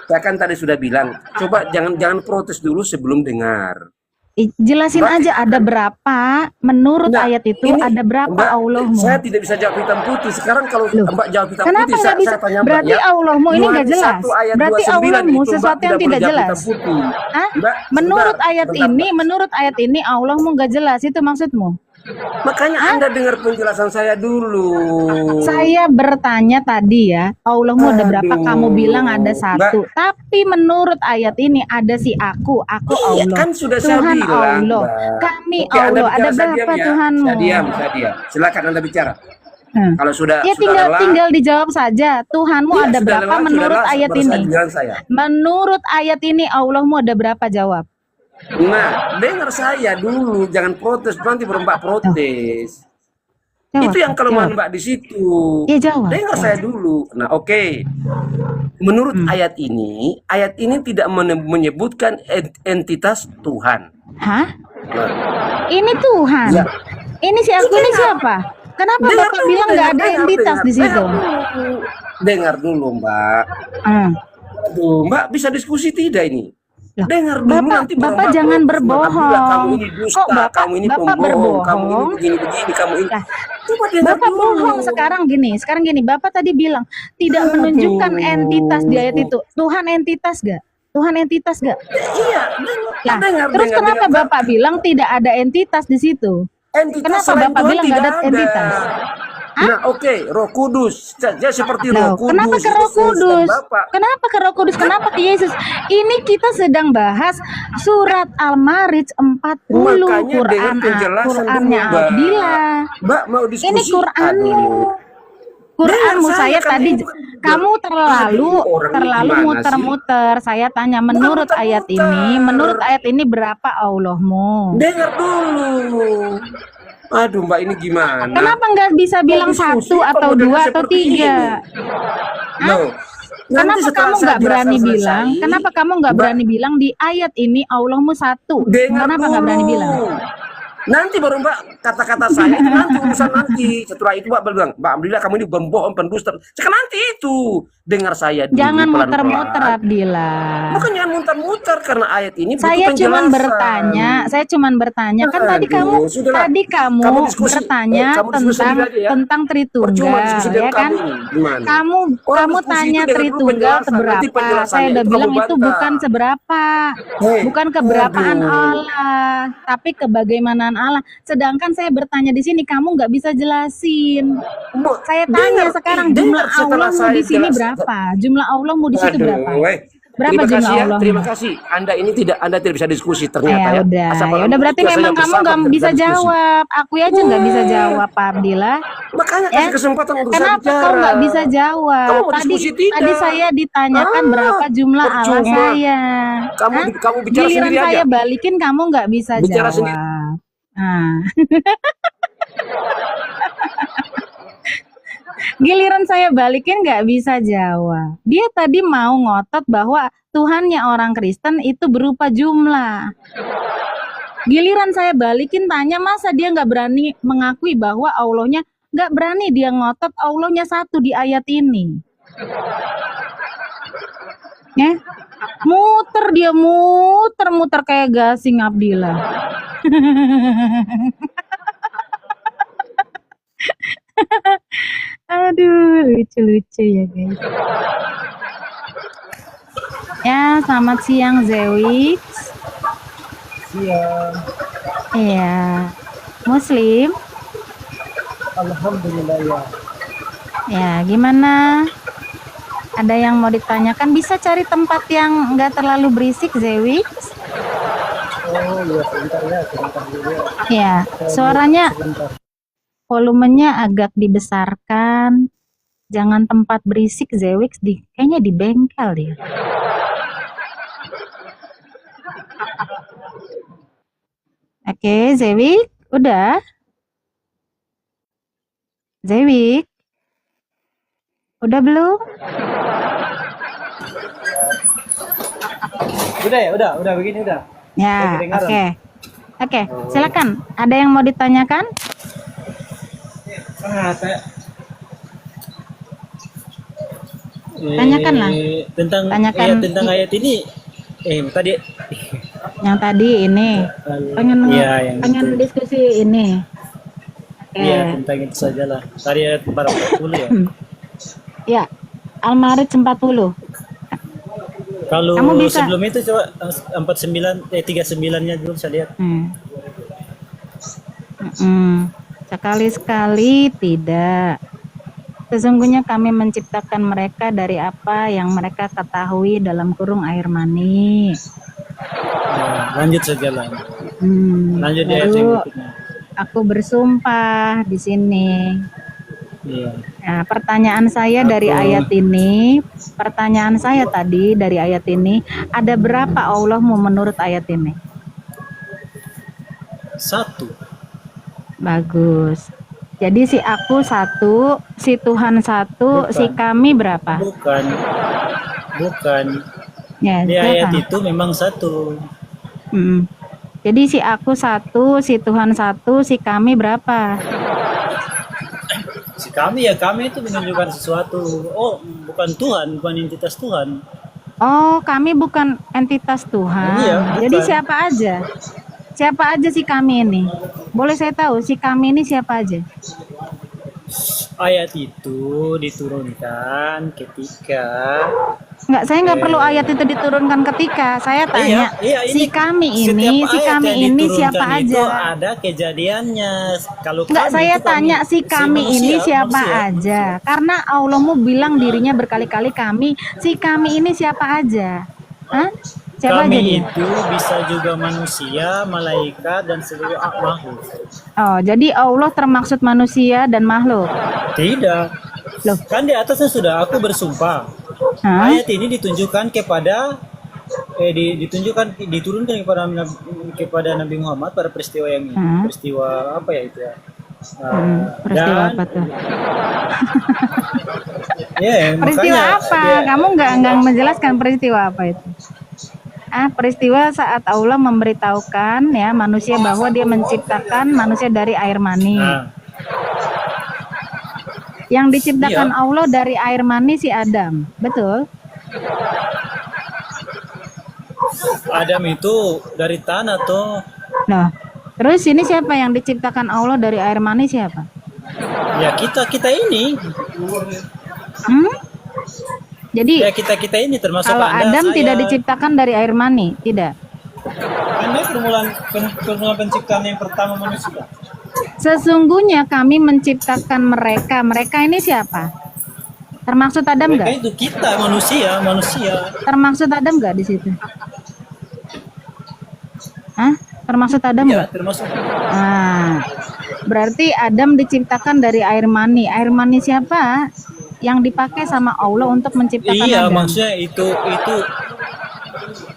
Speaker 3: Saya kan tadi sudah bilang, coba jangan protes dulu sebelum dengar.
Speaker 1: Jelasin
Speaker 3: Mbak,
Speaker 1: aja ada berapa menurut
Speaker 3: Nah,
Speaker 1: ayat itu
Speaker 3: ini
Speaker 1: ada berapa
Speaker 3: Mbak,
Speaker 1: Allahmu?
Speaker 3: saya tidak bisa jawab hitam putih. Sekarang kalau
Speaker 1: Loh,
Speaker 3: Mbak jawab hitam
Speaker 1: kenapa
Speaker 3: putih,
Speaker 1: nggak bisa?
Speaker 3: saya tanya Mbak
Speaker 1: Berarti
Speaker 3: ya.
Speaker 1: Allahmu ini nggak
Speaker 3: Yohanes
Speaker 1: jelas.
Speaker 3: 1 ayat
Speaker 1: Berarti
Speaker 3: 29
Speaker 1: Allahmu
Speaker 3: itu Mbak
Speaker 1: sesuatu yang
Speaker 3: boleh
Speaker 1: tidak
Speaker 3: jawab
Speaker 1: jelas.
Speaker 3: hitam putih.
Speaker 1: Hah?
Speaker 3: Mbak,
Speaker 1: Menurut
Speaker 3: sebentar,
Speaker 1: ayat
Speaker 3: sebentar,
Speaker 1: ini,
Speaker 3: Mbak.
Speaker 1: menurut ayat ini Allahmu nggak jelas, itu maksudmu?
Speaker 3: Makanya Anda dengar penjelasan saya dulu.
Speaker 1: Saya bertanya tadi ya, Allahmu ada berapa?
Speaker 3: Aduh,
Speaker 1: Kamu bilang ada
Speaker 3: Mbak.
Speaker 1: satu. Tapi menurut ayat ini ada si aku
Speaker 3: Iya,
Speaker 1: Allah.
Speaker 3: kan sudah saya
Speaker 1: Tuhan
Speaker 3: bilang,
Speaker 1: Allah.
Speaker 3: Mbak.
Speaker 1: Kami
Speaker 3: Oke, Anda
Speaker 1: Allah.
Speaker 3: bicara,
Speaker 1: Ada
Speaker 3: saya diam
Speaker 1: berapa
Speaker 3: ya.
Speaker 1: Tuhanmu?
Speaker 3: Saya diam. Silakan Anda bicara.
Speaker 1: Hmm.
Speaker 3: Kalau sudah
Speaker 1: Ya
Speaker 3: sudah lelah,
Speaker 1: tinggal dijawab saja. Tuhanmu
Speaker 3: iya,
Speaker 1: ada
Speaker 3: sudah
Speaker 1: berapa
Speaker 3: lelah, sudah
Speaker 1: menurut
Speaker 3: lelah,
Speaker 1: ayat
Speaker 3: baru
Speaker 1: ini?
Speaker 3: saya bilang saya.
Speaker 1: Menurut ayat ini Allahmu ada berapa? Jawab.
Speaker 3: Nah, dengar saya dulu, jangan protes, nanti baru Mbak protes.
Speaker 1: Jawab.
Speaker 3: Itu yang kelemahan
Speaker 1: Jawab.
Speaker 3: Mbak di situ.
Speaker 1: Ya jawab.
Speaker 3: Dengar saya dulu. Nah, oke. Menurut ayat ini tidak menyebutkan entitas Tuhan.
Speaker 1: Hah?
Speaker 3: Nah,
Speaker 1: Ini Tuhan.
Speaker 3: ya.
Speaker 1: Ini si aku ini siapa? Kenapa
Speaker 3: Dengar
Speaker 1: Bapak
Speaker 3: dulu,
Speaker 1: bilang nggak ada entitas di situ?
Speaker 3: Dengar dulu, Mbak.
Speaker 1: Hmm.
Speaker 3: Aduh, Mbak bisa diskusi tidak ini?
Speaker 1: Loh,
Speaker 3: Dengar dulu,
Speaker 1: Bapak,
Speaker 3: nanti baru
Speaker 1: Bapak
Speaker 3: Mbak
Speaker 1: jangan
Speaker 3: protes.
Speaker 1: berbohong.
Speaker 3: Mbak bilang, kamu ini dusta,
Speaker 1: Kok Bapak,
Speaker 3: kamu ini
Speaker 1: Bapak
Speaker 3: pembohong, kamu
Speaker 1: berbohong?
Speaker 3: ini begini, kamu ini.
Speaker 1: Lah,
Speaker 3: Coba dengar
Speaker 1: Bapak
Speaker 3: dulu.
Speaker 1: bohong sekarang gini. Bapak tadi bilang tidak menunjukkan entitas di ayat itu. Tuhan entitas gak? Tuhan entitas gak?
Speaker 3: Iya,
Speaker 1: Lah,
Speaker 3: dengar.
Speaker 1: terus kenapa Bapak bilang tidak ada entitas di situ?
Speaker 3: Entitas
Speaker 1: Kenapa
Speaker 3: selain
Speaker 1: Bapak
Speaker 3: Tuhan
Speaker 1: bilang
Speaker 3: tidak
Speaker 1: nggak ada entitas?
Speaker 3: Nah, oke, Roh Kudus. Dia seperti
Speaker 1: Loh,
Speaker 3: Roh Kudus.
Speaker 1: kenapa ke Roh
Speaker 3: Yesus dan
Speaker 1: Kudus?
Speaker 3: Bapa.
Speaker 1: Kenapa ke Roh Kudus? Kenapa ke Yesus? Ini kita sedang bahas surat Al-Ma'arij 40,
Speaker 3: Makanya dengan penjelasan
Speaker 1: Qur'annya
Speaker 3: dulu, Mbak.
Speaker 1: Abdillah.
Speaker 3: Mbak mau diskusi?
Speaker 1: Ini Qur'anmu.
Speaker 3: Aduh.
Speaker 1: Qur'anmu
Speaker 3: Dengar
Speaker 1: saya
Speaker 3: saya, kan
Speaker 1: tadi
Speaker 3: ini bukan-
Speaker 1: kamu terlalu
Speaker 3: Aduh, orang ini gimana sih?
Speaker 1: muter-muter. Saya tanya menurut ayat ini, menurut ayat ini berapa Allahmu?
Speaker 3: Dengar dulu. Aduh, Mbak ini gimana?
Speaker 1: Kenapa nggak bisa bilang
Speaker 3: diskusi
Speaker 1: satu
Speaker 3: apa
Speaker 1: atau
Speaker 3: modelnya
Speaker 1: dua atau
Speaker 3: seperti
Speaker 1: tiga?
Speaker 3: Loh, nanti
Speaker 1: Kenapa
Speaker 3: setelah
Speaker 1: kamu
Speaker 3: saya
Speaker 1: nggak berani
Speaker 3: jelaskan
Speaker 1: bilang?
Speaker 3: selesai,
Speaker 1: Kenapa kamu nggak
Speaker 3: Mbak,
Speaker 1: berani bilang di ayat ini Allahmu satu?
Speaker 3: dengar
Speaker 1: Kenapa nggak berani
Speaker 3: dulu.
Speaker 1: bilang?
Speaker 3: Nanti baru Mbak kata-kata saya itu nanti urusan nanti. Setelah itu Mbak bilang, Mbak Abdillah kamu ini berbohong, pendusta. Sekarang nanti itu dengar saya dulu.
Speaker 1: Jangan
Speaker 3: pelan-pelan.
Speaker 1: muter-muter Abdillah.
Speaker 3: Bukan jangan muter-muter karena ayat ini butuh
Speaker 1: Saya cuman
Speaker 3: penjelasan.
Speaker 1: bertanya, kan tadi
Speaker 3: Aduh, sudahlah.
Speaker 1: kamu
Speaker 3: Kamu diskusi,
Speaker 1: bertanya
Speaker 3: kamu diskusi
Speaker 1: tentang
Speaker 3: sendiri aja ya.
Speaker 1: tentang
Speaker 3: Percuma
Speaker 1: Tritunggal,
Speaker 3: diskusi
Speaker 1: ya
Speaker 3: dengan
Speaker 1: kan?
Speaker 3: kamu ini. Gimana?
Speaker 1: Kamu
Speaker 3: Orang
Speaker 1: kamu
Speaker 3: diskusi
Speaker 1: tanya
Speaker 3: itu dengan dulu
Speaker 1: Tritunggal
Speaker 3: penjelasan, nanti
Speaker 1: seberapa?
Speaker 3: penjelasannya
Speaker 1: Saya udah
Speaker 3: itu
Speaker 1: bilang
Speaker 3: kamu
Speaker 1: itu
Speaker 3: bantah.
Speaker 1: bukan seberapa,
Speaker 3: Hei,
Speaker 1: bukan keberapaan
Speaker 3: aduh.
Speaker 1: Allah, tapi kebagaimanaan Allah. Sedangkan saya bertanya di sini, kamu nggak bisa jelasin.
Speaker 3: Bu,
Speaker 1: Saya tanya
Speaker 3: dengar,
Speaker 1: sekarang
Speaker 3: dengar
Speaker 1: jumlah
Speaker 3: setelah
Speaker 1: Allahmu
Speaker 3: saya
Speaker 1: di sini
Speaker 3: jelas-
Speaker 1: berapa? Jumlah Allahmu di situ berapa? Berapa
Speaker 3: terima
Speaker 1: jumlah
Speaker 3: kasih ya,
Speaker 1: Allahmu?
Speaker 3: terima kasih. Anda tidak bisa diskusi ternyata
Speaker 1: Ya
Speaker 3: ya.
Speaker 1: udah,
Speaker 3: Asal
Speaker 1: ya
Speaker 3: orang
Speaker 1: udah berarti
Speaker 3: biasanya
Speaker 1: memang kamu
Speaker 3: bersahabat
Speaker 1: nggak
Speaker 3: tidak
Speaker 1: bisa
Speaker 3: diskusi.
Speaker 1: jawab. Aku aja nggak bisa jawab, Pak Abdillah.
Speaker 3: Makanya
Speaker 1: Ya.
Speaker 3: kasih kesempatan untuk saya
Speaker 1: Kenapa
Speaker 3: bicara.
Speaker 1: kau nggak bisa jawab?
Speaker 3: Kamu mau
Speaker 1: Tadi
Speaker 3: diskusi tidak?
Speaker 1: tadi saya ditanyakan berapa jumlah Allah
Speaker 3: percuma.
Speaker 1: saya.
Speaker 3: Kamu
Speaker 1: Hah?
Speaker 3: kamu bicara
Speaker 1: Giliran
Speaker 3: sendiri
Speaker 1: saya
Speaker 3: aja.
Speaker 1: balikin kamu nggak bisa
Speaker 3: Bicara
Speaker 1: jawab.
Speaker 3: sendiri.
Speaker 1: Nah. Giliran saya balikin nggak bisa jawab. Dia tadi mau ngotot bahwa Tuhannya orang Kristen itu berupa jumlah. Giliran saya balikin tanya, masa dia nggak berani mengakui bahwa Allahnya, nggak berani dia ngotot Allahnya satu di ayat ini. Ya, muter kayak gasing Abdillah. Aduh, lucu-lucu ya guys. Ya, selamat siang Zewix.
Speaker 4: Siang,
Speaker 1: Iya, Muslim.
Speaker 4: alhamdulillah ya.
Speaker 1: Ya, gimana? Ada yang mau ditanyakan? Bisa cari tempat yang nggak terlalu berisik, Zewix.
Speaker 4: Oh, Oh iya, sebentar ya, sebentar dulu ya.
Speaker 1: Ya,
Speaker 4: Saya
Speaker 1: suaranya
Speaker 4: sebentar.
Speaker 1: volumenya agak dibesarkan. Jangan tempat berisik, Zewix, kayaknya di bengkel dia. Oke, Zewix, udah? Zewix, udah belum?
Speaker 4: Udah ya, udah begini udah.
Speaker 1: Ya,
Speaker 4: kedengaran.
Speaker 1: oke. Oke, silakan. Ada yang mau ditanyakan?
Speaker 4: Saya
Speaker 1: Tanyakanlah.
Speaker 4: tentang
Speaker 1: Tanyakan.
Speaker 4: tentang ayat ini tadi
Speaker 1: Yang tadi ini. Pengen
Speaker 4: yang
Speaker 1: pengen
Speaker 4: itu.
Speaker 1: diskusi ini. Oke.
Speaker 4: Iya, tentang itu sajalah. Tadi ayat 40 ya.
Speaker 1: Ya, Al-Ma'arij 40.
Speaker 4: Kalau
Speaker 1: Kamu bisa.
Speaker 4: sebelum itu coba 39 39-nya dulu saya lihat.
Speaker 1: Sekali-sekali tidak. Sesungguhnya kami menciptakan mereka dari apa yang mereka ketahui dalam kurung air mani.
Speaker 4: Ya, lanjut sajalah. Lanjut di ayat yang
Speaker 1: Baru
Speaker 4: berikutnya.
Speaker 1: aku bersumpah di sini.
Speaker 4: Iya.
Speaker 1: Nah, pertanyaan saya dari ayat ini, pertanyaan saya tadi dari ayat ini, ada berapa Allahmu menurut ayat ini?
Speaker 4: 1.
Speaker 1: Bagus. Jadi si aku 1, si Tuhan 1,
Speaker 4: Bukan.
Speaker 1: si kami berapa?
Speaker 4: Bukan.
Speaker 1: Ya,
Speaker 4: Di ayat
Speaker 1: silakan.
Speaker 4: itu memang 1.
Speaker 1: Jadi si aku 1, si Tuhan 1, si kami berapa?
Speaker 4: Si kami itu menunjukkan sesuatu. Oh, bukan Tuhan, bukan entitas Tuhan.
Speaker 1: Oh, kami bukan entitas Tuhan.
Speaker 4: Iya, bukan.
Speaker 1: Jadi siapa aja? Siapa aja si kami ini? Boleh saya tahu si kami ini siapa aja?
Speaker 4: Ayat itu diturunkan ketika
Speaker 1: Enggak, saya nggak perlu ayat itu diturunkan ketika. Saya tanya,
Speaker 4: iya,
Speaker 1: si kami
Speaker 4: setiap ayat yang
Speaker 1: ini
Speaker 4: diturunkan
Speaker 1: siapa
Speaker 4: itu
Speaker 1: aja?
Speaker 4: ada kejadiannya. Kalau
Speaker 1: Enggak,
Speaker 4: kami
Speaker 1: saya
Speaker 4: itu
Speaker 1: tanya si kami ini siapa
Speaker 4: manusia.
Speaker 1: aja? Karena Allahmu bilang dirinya berkali-kali kami. Si kami ini siapa aja? Hah? Siapa aja
Speaker 4: Kami
Speaker 1: dia?
Speaker 4: itu bisa juga manusia, malaikat, dan seluruh makhluk.
Speaker 1: Oh, jadi Allah termaksud manusia dan makhluk.
Speaker 4: Tidak.
Speaker 1: Loh.
Speaker 4: Kan di atasnya sudah aku bersumpah.
Speaker 1: Hah?
Speaker 4: Ayat ini ditunjukkan kepada diturunkan kepada Nabi Muhammad pada peristiwa yang ini. Peristiwa apa ya itu ya?
Speaker 1: Peristiwa apa tuh?
Speaker 4: Ya,
Speaker 1: Peristiwa
Speaker 4: makanya
Speaker 1: apa? Kamu nggak menjelaskan peristiwa apa itu? Peristiwa saat Allah memberitahukan ya manusia bahwa dia menciptakan manusia dari air mani. Yang diciptakan Allah dari air mani si Adam, betul?
Speaker 4: Adam itu dari tanah tuh.
Speaker 1: Nah, terus ini siapa yang diciptakan Allah dari air mani siapa?
Speaker 4: Ya kita ini.
Speaker 1: Jadi
Speaker 4: ya kita ini termasuk
Speaker 1: kalau
Speaker 4: Anda,
Speaker 1: Adam
Speaker 4: saya.
Speaker 1: tidak diciptakan dari air mani, tidak?
Speaker 4: Anda permulaan penciptaan yang pertama manusia.
Speaker 1: Sesungguhnya kami menciptakan mereka. Mereka ini siapa? Termaksud Adam nggak?
Speaker 4: Mereka itu kita manusia.
Speaker 1: Termaksud Adam nggak di situ? Hah? Termaksud Adam nggak?
Speaker 4: Iya, termasuk.
Speaker 1: Berarti Adam diciptakan dari air mani. Air mani siapa? Yang dipakai sama Allah untuk menciptakan Adam.
Speaker 4: Maksudnya itu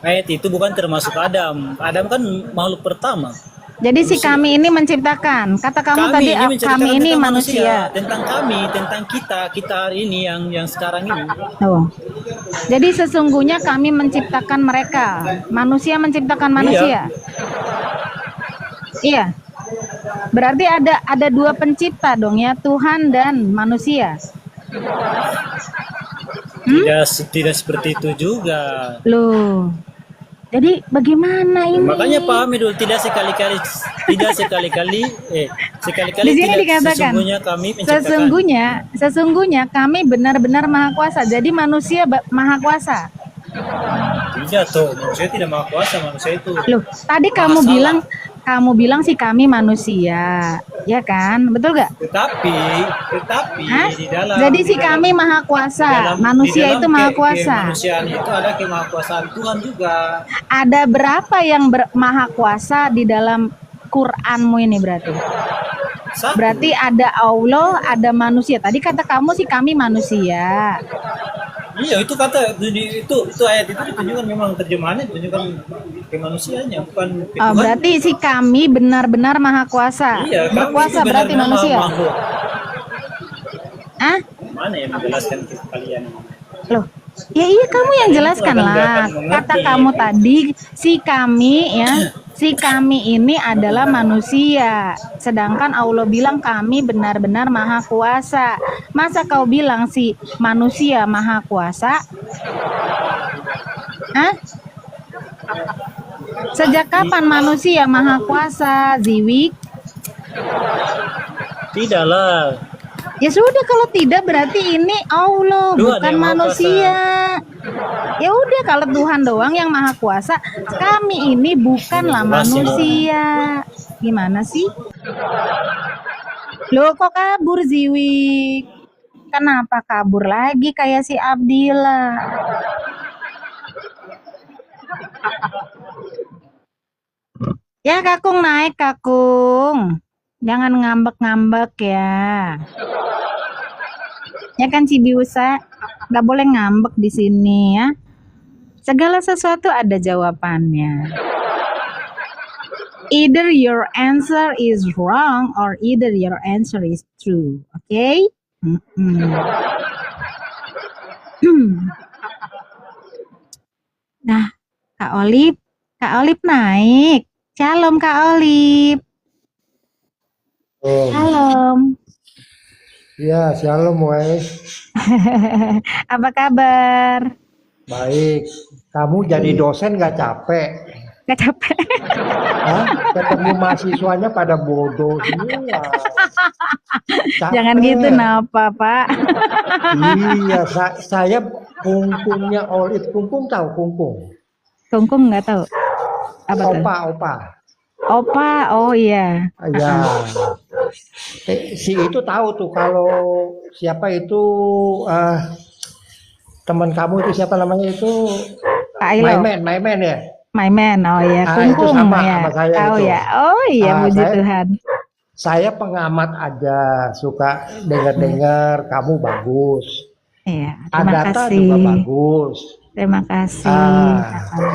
Speaker 4: ayat itu bukan termasuk Adam. Adam kan makhluk pertama.
Speaker 1: Jadi si kami ini menciptakan. Kata kamu tadi kami ini manusia.
Speaker 4: Tentang kami, tentang kita hari ini yang sekarang ini.
Speaker 1: Oh. Jadi sesungguhnya kami menciptakan mereka. Manusia menciptakan manusia. Iya. Berarti ada dua pencipta dong ya, Tuhan dan manusia.
Speaker 4: Tidak seperti itu juga.
Speaker 1: Loh. Jadi bagaimana ini?
Speaker 4: Makanya pahami dulu, sekali-kali
Speaker 1: di sini dikatakan
Speaker 4: sesungguhnya kami menciptakan.
Speaker 1: Sesungguhnya kami benar-benar maha kuasa. Jadi manusia maha kuasa.
Speaker 4: Tidak tuh, manusia tidak maha kuasa, manusia itu.
Speaker 1: Loh, tadi kamu bilang kamu bilang sih kami manusia, ya kan? Betul gak?
Speaker 4: Tetapi
Speaker 1: Hah?
Speaker 4: di dalam
Speaker 1: Jadi
Speaker 4: di
Speaker 1: si
Speaker 4: dalam
Speaker 1: kami maha
Speaker 4: di
Speaker 1: kuasa,
Speaker 4: dalam
Speaker 1: manusia itu maha kuasa.
Speaker 4: kemanusiaan itu ada kemahakuasaan Tuhan juga.
Speaker 1: Ada berapa yang maha kuasa di dalam Quranmu ini berarti?
Speaker 4: Satu.
Speaker 1: Berarti ada Allah, ada manusia. Tadi kata kamu sih kami manusia.
Speaker 4: Iya, itu kata itu ayat itu ditunjukkan, memang terjemahannya ditunjukkan kemanusiaannya, bukan
Speaker 1: Oh,
Speaker 4: Tuhan.
Speaker 1: berarti si kami benar-benar maha kuasa.
Speaker 4: Iya, kami
Speaker 1: Berkuasa
Speaker 4: itu
Speaker 1: berarti
Speaker 4: benar-benar
Speaker 1: manusia.
Speaker 4: makhluk.
Speaker 1: Ah?
Speaker 4: Mana yang menjelaskan ke kalian?
Speaker 1: Loh, ya iya kamu yang jelaskan lah. Kata kamu tadi si kami ya, si kami ini adalah manusia. Sedangkan Allah bilang kami benar-benar maha kuasa. Masa kau bilang si manusia maha kuasa? Hah? Sejak kapan manusia maha kuasa, Ziwik?
Speaker 4: Tidaklah.
Speaker 1: Ya sudah, kalau tidak berarti ini Allah,
Speaker 4: Tuhan
Speaker 1: bukan
Speaker 4: yang maha
Speaker 1: manusia. Ya udah, kalau Tuhan doang yang maha kuasa, kami ini bukanlah manusia. Gimana sih? Loh, kok kabur Ziwik? Kenapa kabur lagi kayak si Abdillah? Ya Kakung, naik Kakung. Jangan ngambek-ngambek ya. Ya kan Cibiusa, nggak boleh ngambek di sini ya. Segala sesuatu ada jawabannya. Either your answer is wrong or either your answer is true. Okay? Nah, Kak Olip naik. Shalom Kak Olip. Shalom.
Speaker 5: Ya, shalom weh.
Speaker 1: Apa kabar?
Speaker 5: Baik. Kamu jadi dosen gak capek?
Speaker 1: Gak capek.
Speaker 5: Hah? Ketemu mahasiswanya pada bodoh semua.
Speaker 1: Jangan gitu napa Pak.
Speaker 5: Iya, saya kungkungnya Olip. Kungkung tahu kungkung?
Speaker 1: Kungkung nggak tahu. Apa tuh?
Speaker 5: Opa.
Speaker 1: Opa, oh iya.
Speaker 5: Ya. Si itu tahu tuh kalau siapa itu teman kamu itu siapa namanya itu?
Speaker 1: Pak Ilo.
Speaker 5: Maimen ya?
Speaker 1: Maimen, oh iya.
Speaker 5: Itu
Speaker 1: Kungkung
Speaker 5: sama
Speaker 1: ya.
Speaker 5: saya
Speaker 1: Tahu
Speaker 5: itu.
Speaker 1: ya. Oh iya, puji Tuhan.
Speaker 5: Saya pengamat aja, suka dengar-dengar kamu bagus.
Speaker 1: Iya, terima
Speaker 5: Agatha
Speaker 1: kasih.
Speaker 5: juga bagus.
Speaker 1: Terima kasih.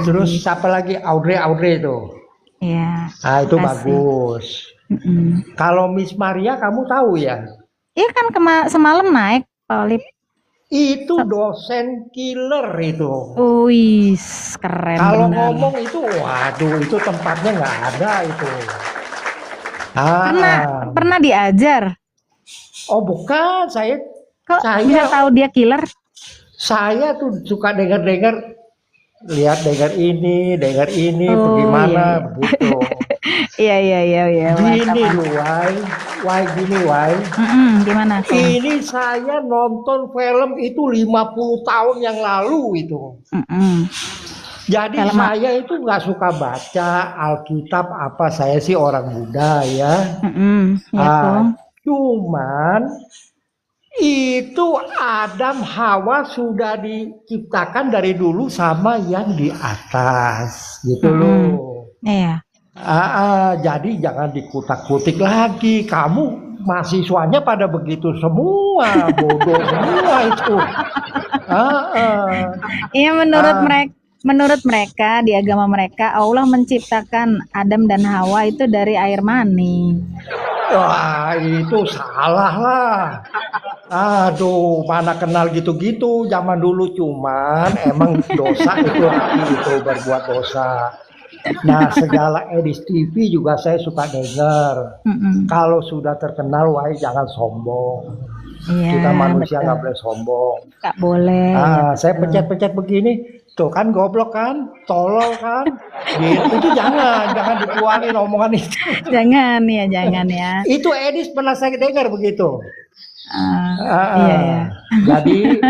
Speaker 5: Terus siapa lagi? Audrey itu.
Speaker 1: Iya.
Speaker 5: Itu
Speaker 1: kasih.
Speaker 5: bagus. Kalau Miss Maria kamu tahu ya?
Speaker 1: Iya kan semalam naik Pak Olip.
Speaker 5: Itu dosen killer itu.
Speaker 1: Wih, keren.
Speaker 5: Kalau
Speaker 1: bener.
Speaker 5: ngomong itu, waduh, itu tempatnya nggak ada itu.
Speaker 1: Pernah diajar?
Speaker 5: Oh bukan, saya
Speaker 1: bisa tahu dia killer?
Speaker 5: Saya tuh suka dengar-dengar, dengar ini, bagaimana begitu.
Speaker 1: Iya.
Speaker 5: Gini loh, why?
Speaker 1: Gimana?
Speaker 5: Ini saya nonton film itu 50 tahun yang lalu itu. Jadi saya itu nggak suka baca Alkitab apa, saya sih orang Buddha ya. Cuman itu Adam Hawa sudah diciptakan dari dulu sama yang di atas gitu loh.
Speaker 1: Iya.
Speaker 5: Jadi jangan dikutak-kutik lagi. Kamu mahasiswanya pada begitu semua, bodoh semua itu.
Speaker 1: Iya, menurut mereka di agama mereka Allah menciptakan Adam dan Hawa itu dari air mani.
Speaker 5: Wah, itu salah lah. Aduh, mana kenal gitu-gitu zaman dulu, cuman emang dosa itu lagi itu berbuat dosa. Nah, segala edis TV juga saya suka dengar. Kalau sudah terkenal, wah jangan sombong.
Speaker 1: Iya,
Speaker 5: Kita manusia nggak boleh sombong.
Speaker 1: Nggak boleh.
Speaker 5: Saya pencet-pencet begini, tuh kan goblok kan, tolol kan. Gitu. Itu jangan dikeluarin omongan itu.
Speaker 1: Jangan ya.
Speaker 5: Itu edis pernah saya dengar begitu.
Speaker 1: Iya.
Speaker 5: Jadi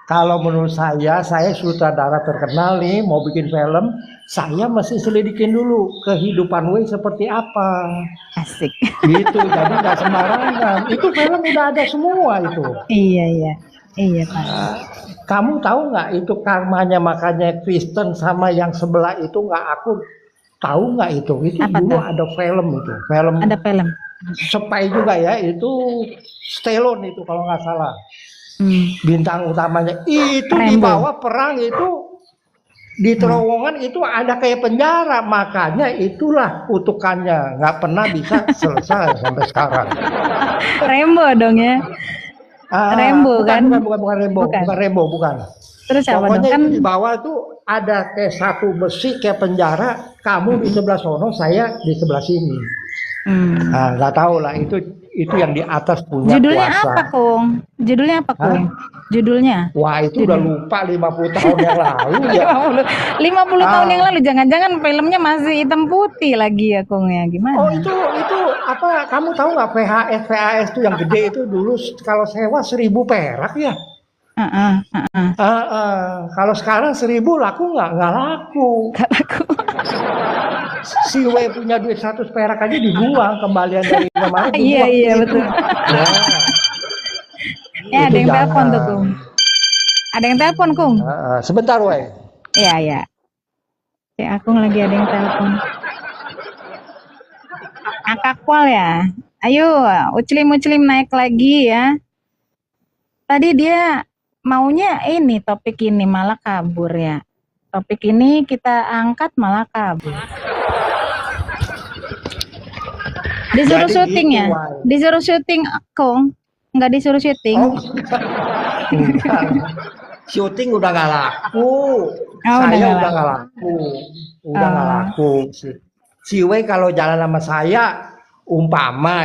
Speaker 5: Kalau menurut saya sutradara terkenal nih, mau bikin film, saya mesti selidikin dulu kehidupan Wei seperti apa.
Speaker 1: Asik.
Speaker 5: Gitu, jadi nggak sembarangan. Itu film udah ada semua itu.
Speaker 1: Iya, iya. Iya, Pak.
Speaker 5: Kamu tahu nggak itu karmanya, makanya Kristen sama yang sebelah itu nggak aku tahu nggak itu? Itu
Speaker 1: Apa
Speaker 5: dulu
Speaker 1: tuh?
Speaker 5: ada film itu, film
Speaker 1: Ada film.
Speaker 5: spy juga ya, itu Stallone itu kalau nggak salah. Bintang utamanya itu di
Speaker 1: Rambo.
Speaker 5: bawah perang itu di terowongan itu ada kayak penjara, makanya itulah kutukannya nggak pernah bisa selesai sampai sekarang.
Speaker 1: Rambo dong ya. Rambo kan?
Speaker 5: Bukan Rembo,
Speaker 1: Bukan.
Speaker 5: bukan Rembo, bukan.
Speaker 1: Terus apa dong?
Speaker 5: Pokoknya
Speaker 1: Kan
Speaker 5: itu di bawah tuh ada kayak satu besi kayak penjara, kamu di sebelah sono, saya di sebelah sini. Nah, nggak tahu lah itu yang di atas punya
Speaker 1: judulnya
Speaker 5: kuasa.
Speaker 1: apa, Kung? Judulnya apa, Kung? Judulnya?
Speaker 5: Wah, itu udah lupa 50 tahun yang lalu ya.
Speaker 1: 50 tahun yang lalu, jangan-jangan filmnya masih hitam putih lagi ya, Kung ya? Gimana?
Speaker 5: Oh, itu apa? Kamu tahu nggak VHS itu yang gede itu dulu kalau sewa 1.000 perak ya? Kalau sekarang 1.000 laku nggak laku.
Speaker 1: Gak laku.
Speaker 5: Si W punya duit 100 perak aja dibuang, kembalian dari kemarin.
Speaker 1: Iya, iya, betul. Ya, ada
Speaker 5: Itu
Speaker 1: yang telepon tuh,
Speaker 5: jangan.
Speaker 1: Kung. Ada yang telepon, Kung.
Speaker 5: Sebentar, W.
Speaker 1: Iya, iya. Ya, aku lagi ada yang telepon. Akakwal ya. Ayo, Uclim naik lagi ya. Tadi dia maunya ini, topik ini malah kabur ya. Topik ini kita angkat malah kabur. Disuruh
Speaker 5: Jadi
Speaker 1: syuting
Speaker 5: gitu,
Speaker 1: ya?
Speaker 5: Wai.
Speaker 1: Disuruh syuting, Kong? Nggak disuruh syuting?
Speaker 5: Oh, enggak. Syuting udah nggak laku.
Speaker 1: Oh, udah
Speaker 5: Saya
Speaker 1: nggak
Speaker 5: udah nggak laku. Udah nggak laku. Si W kalau jalan sama saya,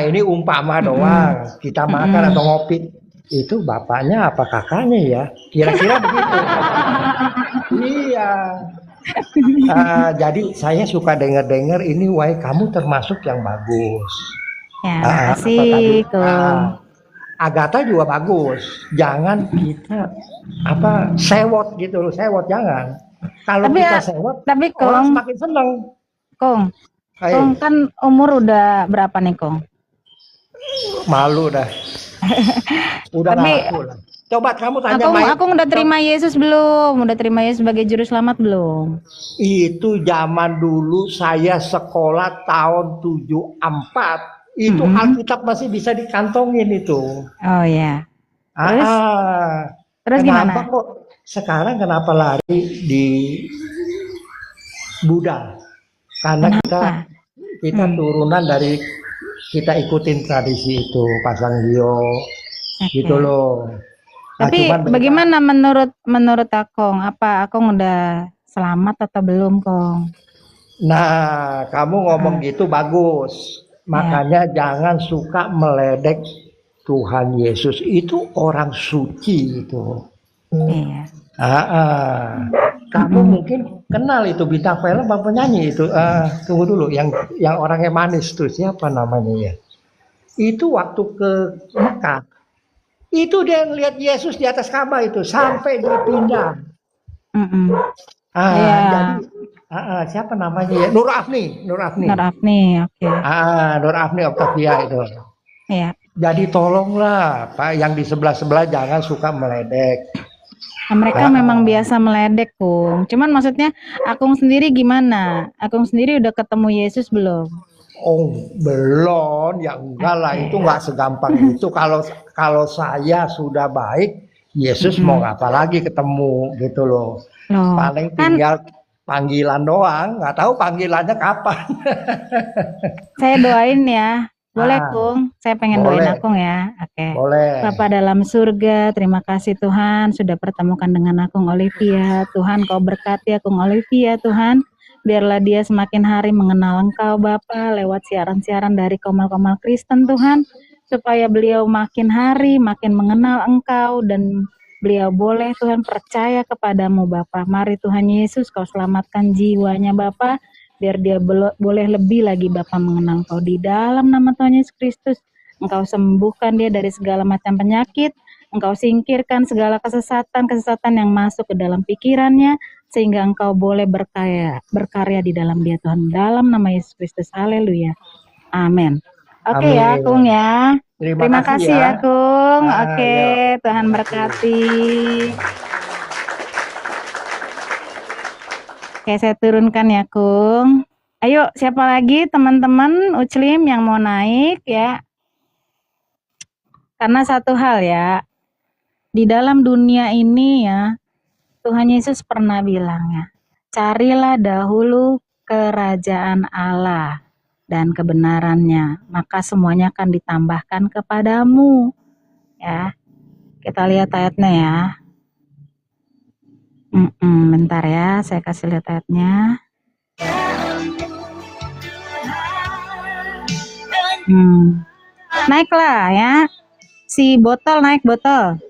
Speaker 5: ini umpama doang. Kita makan atau ngopi. Itu bapaknya apa kakaknya ya? Kira-kira begitu. Iya. Jadi saya suka dengar ini, Wai, kamu termasuk yang bagus.
Speaker 1: Ya,
Speaker 5: Apa
Speaker 1: makasih,
Speaker 5: tadi?
Speaker 1: Kong.
Speaker 5: Agatha juga bagus. Jangan kita sewot gitu loh, sewot jangan. Kalau
Speaker 1: Tapi
Speaker 5: kita
Speaker 1: ya,
Speaker 5: sewot,
Speaker 1: tapi
Speaker 5: orang
Speaker 1: Kong,
Speaker 5: semakin seneng.
Speaker 1: Kong
Speaker 5: Hai,
Speaker 1: kan umur udah berapa nih, Kong?
Speaker 5: malu dah. Udah
Speaker 1: Tapi
Speaker 5: ngaku lah. Coba kamu tanya
Speaker 1: aku udah terima Yesus belum? Udah terima Yesus sebagai juru selamat belum?
Speaker 5: Itu zaman dulu saya sekolah tahun 74. Itu Alkitab masih bisa dikantongin itu.
Speaker 1: Oh ya. Terus
Speaker 5: Kenapa
Speaker 1: gimana?
Speaker 5: kok sekarang kenapa lari di Buddha? Karena kita turunan dari, kita ikutin tradisi itu, pasang bio, gitu loh. Nah,
Speaker 1: Tapi
Speaker 5: cuman
Speaker 1: bagaimana menurut Akong? Apa Akong udah selamat atau belum, Kong?
Speaker 5: Nah, kamu ngomong gitu bagus. Makanya jangan suka meledek Tuhan Yesus. Itu orang suci itu.
Speaker 1: Iya.
Speaker 5: Kamu mungkin kenal itu bintang film apa penyanyi itu. Tunggu dulu, yang orangnya manis tuh siapa namanya ya? Itu waktu ke Mekah. Itu dia ngelihat Yesus di atas Ka'bah itu sampai dia pindah. Jadi siapa namanya ya? Nur Afni.
Speaker 1: Nur Afni, oke.
Speaker 5: Nur Afni Octavia itu.
Speaker 1: Iya.
Speaker 5: Jadi tolonglah Pak, yang di sebelah-sebelah jangan suka meledek.
Speaker 1: Mereka memang biasa meledek, Kung. Cuman maksudnya Akung sendiri gimana? Akung sendiri udah ketemu Yesus belum?
Speaker 5: Oh, belum, ya enggak lah, itu enggak segampang itu. Kalau saya sudah baik, Yesus mau apa lagi ketemu gitu loh. Paling tinggal panggilan doang, nggak tahu panggilannya kapan.
Speaker 1: Saya doain ya. Boleh, Kung? Saya pengen doain Akung ya. Oke.
Speaker 5: Boleh.
Speaker 1: Bapa dalam surga, terima kasih Tuhan sudah pertemukan dengan Akung Olivia. Tuhan, Kau berkati Akung Olivia, Tuhan. Biarlah dia semakin hari mengenal Engkau, Bapa, lewat siaran-siaran dari Komal-Komal Kristen, Tuhan. Supaya beliau makin hari makin mengenal Engkau dan beliau boleh, Tuhan, percaya kepadamu, Bapa. Mari Tuhan Yesus, Kau selamatkan jiwanya, Bapa. Biar dia boleh lebih lagi, Bapa, mengenal Kau. Di dalam nama Tuhan Yesus Kristus, Engkau sembuhkan dia dari segala macam penyakit, Engkau singkirkan segala kesesatan yang masuk ke dalam pikirannya, sehingga engkau boleh berkarya di dalam dia Tuhan. Dalam nama Yesus Kristus, haleluya. Amin. Oke ya, Kung
Speaker 5: Amin.
Speaker 1: ya. Terima kasih ya, Kung.
Speaker 5: Ah,
Speaker 1: Oke,
Speaker 5: ya.
Speaker 1: Tuhan berkati. Oke, saya turunkan ya, Kung. Ayo, siapa lagi teman-teman Uclim yang mau naik ya? Karena satu hal ya, di dalam dunia ini ya, Tuhan Yesus pernah bilang ya, carilah dahulu kerajaan Allah dan kebenarannya, maka semuanya akan ditambahkan kepadamu. Ya, kita lihat ayatnya ya. Bentar ya, saya kasih lihat ayatnya. Naiklah ya, si botol naik botol.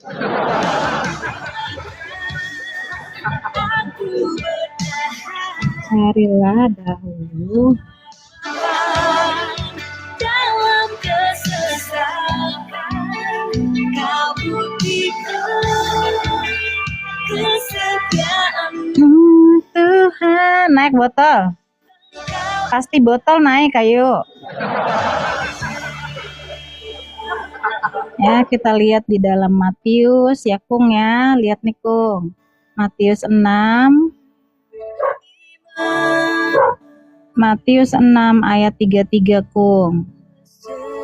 Speaker 1: Carilah dahulu
Speaker 6: dalam kesesakan kau buktikan kesetiaanmu
Speaker 1: Tuhan. Naik botol, pasti botol naik, ayo ya. Kita lihat di dalam Matius ya, Kung ya. Lihat nih, Kung, Matius 6 ayat 33, Kung.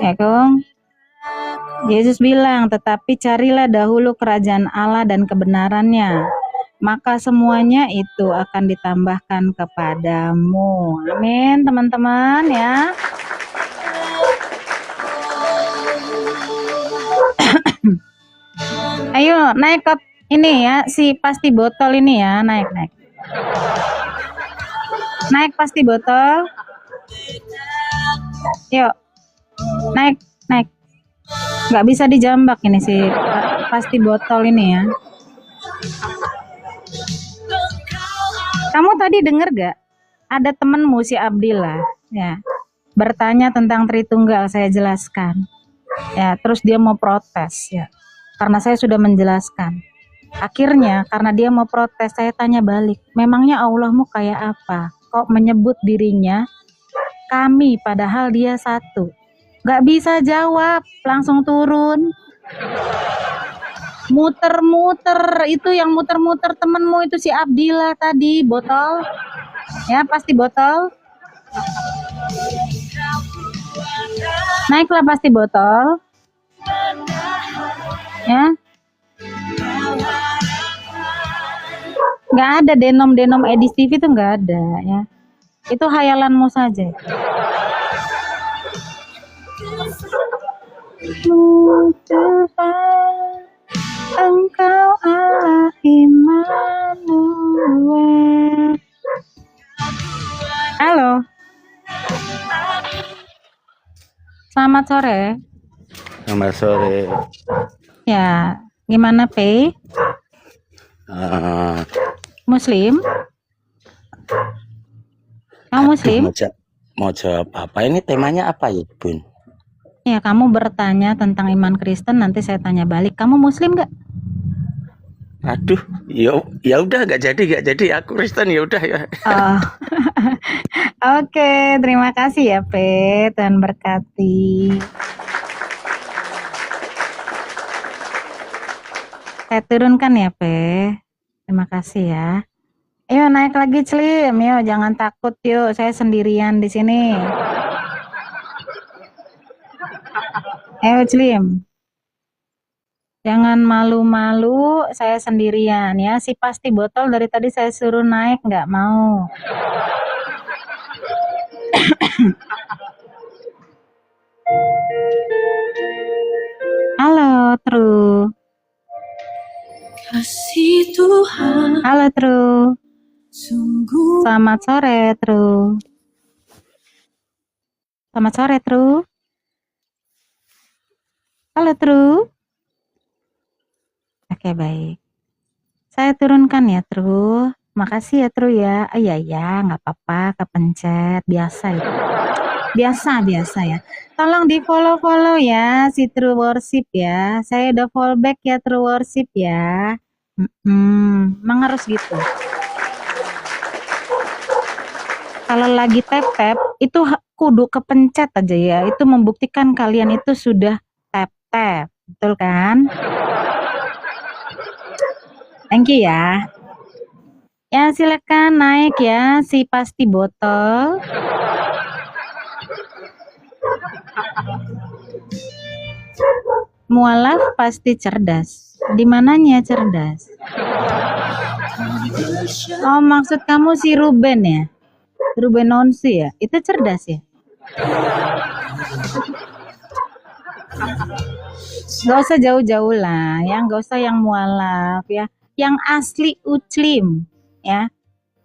Speaker 1: Ya, Kung. Yesus bilang, tetapi carilah dahulu kerajaan Allah dan kebenarannya, maka semuanya itu akan ditambahkan kepadamu. Amin, teman-teman ya. Ayo naik ke ini ya, si pasti botol ini ya, naik. Naik pasti botol. Yuk. Naik. Nggak bisa dijambak ini si pasti botol ini ya. Kamu tadi denger gak? Ada temenmu si Abdillah ya, bertanya tentang Tritunggal, saya jelaskan. Ya, terus dia mau protes ya. Karena saya sudah menjelaskan. Akhirnya karena dia mau protes, saya tanya balik, memangnya Allahmu kayak apa? Kok menyebut dirinya kami padahal dia satu? Gak bisa jawab, langsung turun. Muter-muter, itu yang muter-muter temenmu itu si Abdillah tadi, botol. Ya, pasti botol. Naiklah pasti botol. Ya. Nggak ada denom Edis TV itu nggak ada ya. Itu hayalanmu saja. Tuhan, Engkau Allah Immanuel. Halo. Selamat sore.
Speaker 7: Selamat sore.
Speaker 1: Ya, gimana P? Muslim? Kamu Muslim?
Speaker 7: Mau jawab apa? Ini temanya apa ya, Bun?
Speaker 1: Ya, kamu bertanya tentang iman Kristen, nanti saya tanya balik. Kamu Muslim nggak?
Speaker 7: Aduh, ya udah nggak jadi. Aku Kristen ya udah ya.
Speaker 1: Oh. Oke, terima kasih ya, P. Tuhan berkati. Saya turunkan ya, P. Terima kasih ya. Ayo naik lagi, Slim. Yuk, jangan takut yuk. Saya sendirian di sini. Ayo, Slim. Jangan malu-malu, saya sendirian ya. Si pasti botol dari tadi saya suruh naik, nggak mau. Halo, Tru.
Speaker 6: kasih Tuhan
Speaker 1: Halo, Tru.
Speaker 6: sungguh
Speaker 1: Selamat sore, Tru. Selamat sore, Tru. Halo, Tru. Oke, baik. Saya turunkan ya, Tru. Makasih ya, Tru ya. Iya, nggak apa-apa, kepencet. Biasa itu. Biasa ya. Tolong di follow ya si True Worship ya. Saya udah follow back ya True Worship ya. Emang harus gitu. Kalau lagi tap itu kudu kepencet aja ya. Itu membuktikan kalian itu sudah tap. Betul kan? Thank you ya. Ya silakan naik ya si pasti botol. Mualaf pasti cerdas. Di mananya cerdas? Oh, maksud kamu si Ruben ya? Ruben Onsi ya? Itu cerdas ya? Gak usah jauh-jauh lah, ya gak usah yang mualaf ya. Yang asli Uclim ya.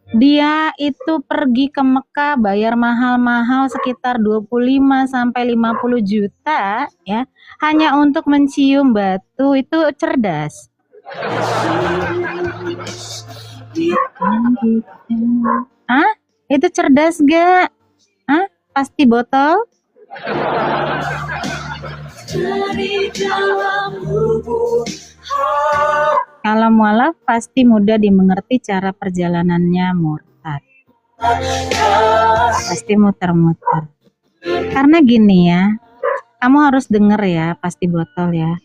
Speaker 1: Dia itu pergi ke Mekah bayar mahal-mahal sekitar 25 sampai 50 juta ya, hanya untuk mencium batu. Itu cerdas. Hah? Itu cerdas gak? Hah? Pasti botol? Kalau mualaf pasti mudah dimengerti cara perjalanannya murtad. Pasti muter-muter. Karena gini ya, kamu harus denger ya, pasti botol ya.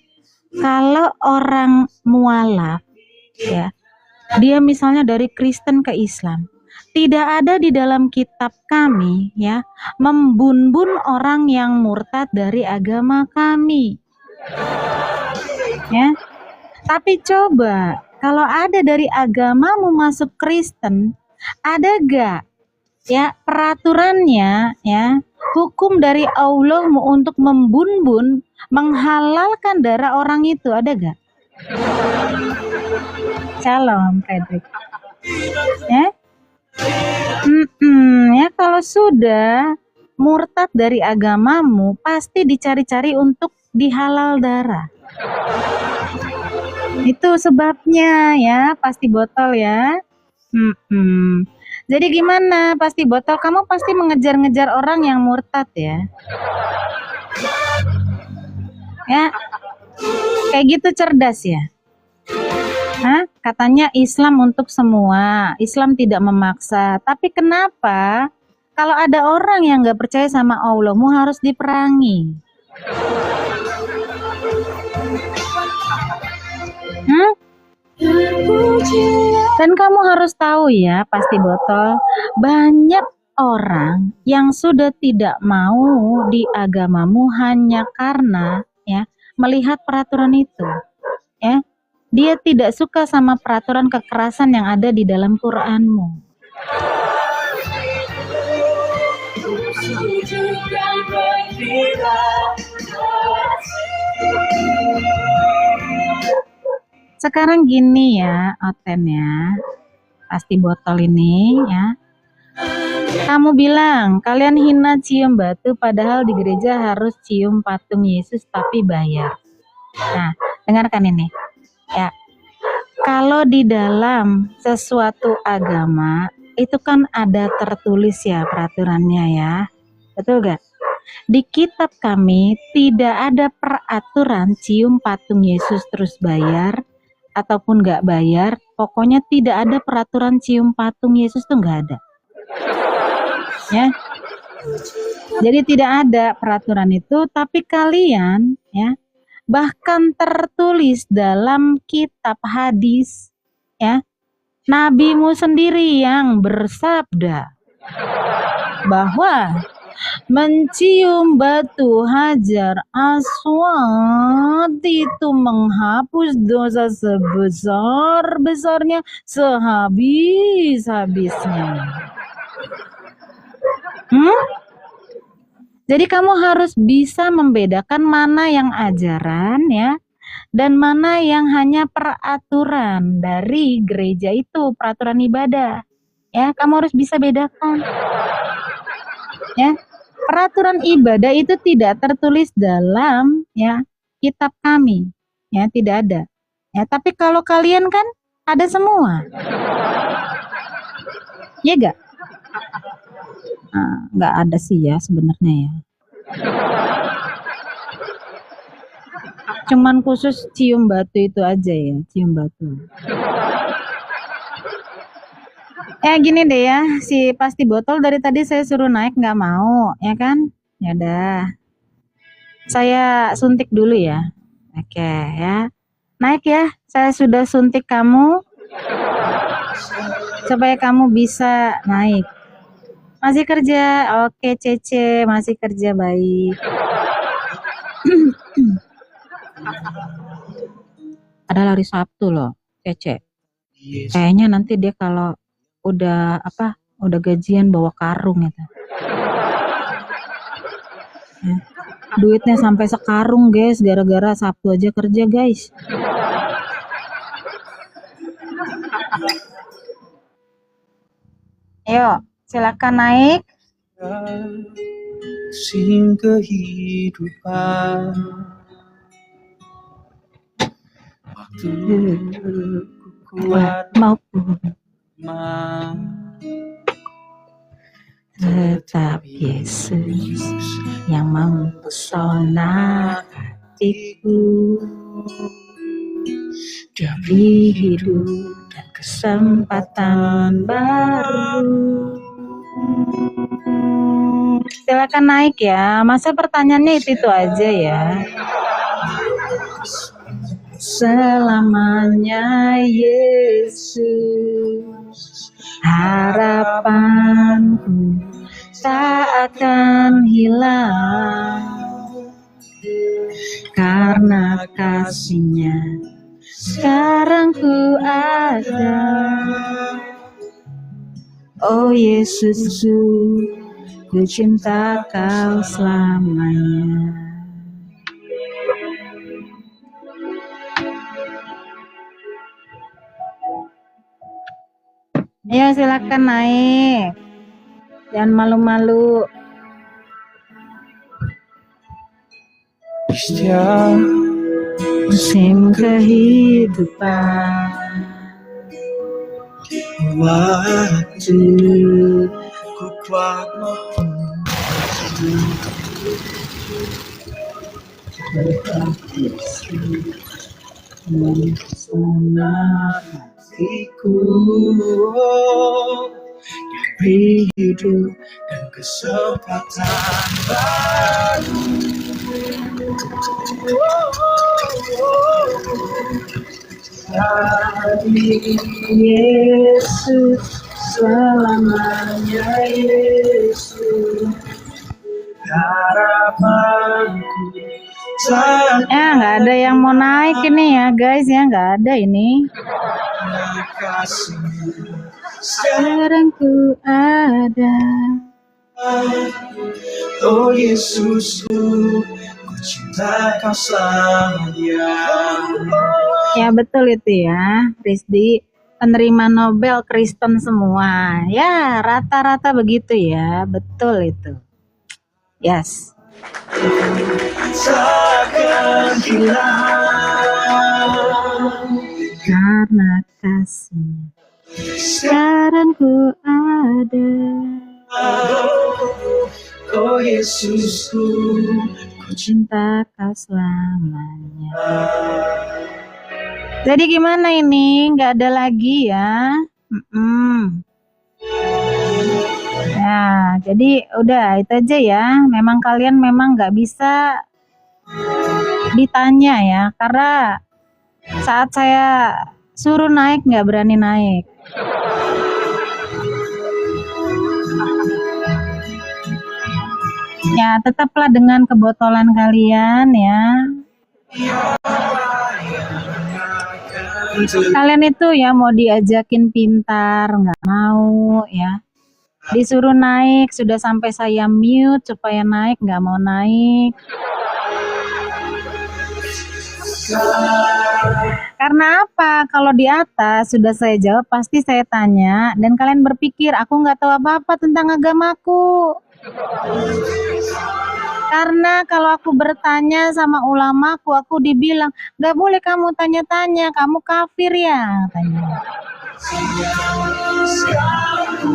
Speaker 1: Kalau orang mualaf ya, dia misalnya dari Kristen ke Islam, tidak ada di dalam kitab kami ya membunbun orang yang murtad dari agama kami. Ya. Tapi coba kalau ada dari agamamu masuk Kristen, ada gak ya peraturannya ya, hukum dari Allah untuk membunbun, menghalalkan darah orang itu, ada gak? Shalom Frederick. Ya? Ya kalau sudah murtad dari agamamu pasti dicari-cari untuk dihalal darah. Itu sebabnya ya, pasti botol ya. Jadi gimana pasti botol? Kamu pasti mengejar-ngejar orang yang murtad ya. Ya, kayak gitu cerdas ya. Hah? Katanya Islam untuk semua, Islam tidak memaksa. Tapi kenapa kalau ada orang yang gak percaya sama Allahmu harus diperangi? Dan kamu harus tahu ya, pasti botol, banyak orang yang sudah tidak mau di agamamu hanya karena ya melihat peraturan itu ya. Dia tidak suka sama peraturan kekerasan yang ada di dalam Qur'anmu. Sekarang gini ya, Oten ya, pasti botol ini ya. Kamu bilang kalian hina cium batu, padahal di gereja harus cium patung Yesus tapi bayar. Nah, dengarkan ini ya. Kalau di dalam sesuatu agama itu kan ada tertulis ya peraturannya ya, betul gak? Di kitab kami tidak ada peraturan cium patung Yesus terus bayar ataupun gak bayar. Pokoknya tidak ada peraturan cium patung Yesus tuh gak ada ya. Jadi tidak ada peraturan itu. Tapi kalian ya, bahkan tertulis dalam kitab hadis ya, nabimu sendiri yang bersabda bahwa mencium batu Hajar Aswad itu menghapus dosa sebesar-besarnya, sehabis-habisnya. Jadi kamu harus bisa membedakan mana yang ajaran ya, dan mana yang hanya peraturan dari gereja itu, peraturan ibadah. Ya, kamu harus bisa bedakan. Ya, peraturan ibadah itu tidak tertulis dalam ya kitab kami. Ya, tidak ada. Ya, tapi kalau kalian kan ada semua. Ya gak? Nggak ada sih ya sebenarnya ya. Cuman khusus cium batu itu aja ya, cium batu. Ya gini deh ya, si pasti botol dari tadi saya suruh naik nggak mau, ya kan? Ya udah, saya suntik dulu ya. Oke ya, naik ya. Saya sudah suntik kamu supaya kamu bisa naik. Masih kerja, oke Cece, masih kerja baik. Ada hari Sabtu loh, Cece. Kayaknya nanti dia kalau udah gajian bawa karung gitu. Ya. Duitnya sampai sekarung guys, gara-gara Sabtu aja kerja guys. Ayo, silakan naik.
Speaker 2: Sing kehidupan waktu kuat
Speaker 1: Maupun
Speaker 2: memang
Speaker 1: tetap Yesus yang mempesona hatiku. Demi hidup dan kesempatan baru. Silakan naik ya. Masa pertanyaannya itu aja ya. Selamanya Yesus, harapanku tak akan hilang, karena kasih-Nya sekarang ku ada. Oh Yesusku, ku cinta Kau selamanya. Ayo silakan naik, jangan malu-malu.
Speaker 2: setiap
Speaker 1: Musim kehidupan,
Speaker 2: waktu ku kuat
Speaker 1: mempesona
Speaker 2: hatiku, diberi hidup dan kesempatan baru.
Speaker 1: Yesus, selamanya Yesus,
Speaker 2: Harapanku tak
Speaker 1: nggak ada yang mau naik ini ya guys ya, nggak ada ini.
Speaker 2: kasih.
Speaker 1: Sekarang ku ada.
Speaker 2: Oh Yesusku, ku cinta Kau selamanya.
Speaker 1: Ya betul itu ya, Rizdi. Penerima Nobel Kristen semua. Ya rata-rata begitu ya, betul itu. Yes.
Speaker 2: Takkan hilang
Speaker 1: Karena kasih sekarang ku ada.
Speaker 2: Oh Yesusku,
Speaker 1: Ku cinta Kau selamanya. Jadi gimana ini? Nggak ada lagi ya? Ya, jadi udah itu aja ya. Memang kalian memang nggak bisa ditanya ya, karena saat saya suruh naik nggak berani naik. Ya, tetaplah dengan kebotolan kalian ya. Kalian itu ya mau diajakin pintar, nggak mau ya. Disuruh naik, sudah sampai saya mute supaya naik, nggak mau naik. Karena apa? Kalau di atas sudah saya jawab, pasti saya tanya, dan kalian berpikir aku nggak tahu apa-apa tentang agamaku. Karena kalau aku bertanya sama ulamaku, aku dibilang, nggak boleh kamu tanya-tanya, kamu kafir ya, katanya.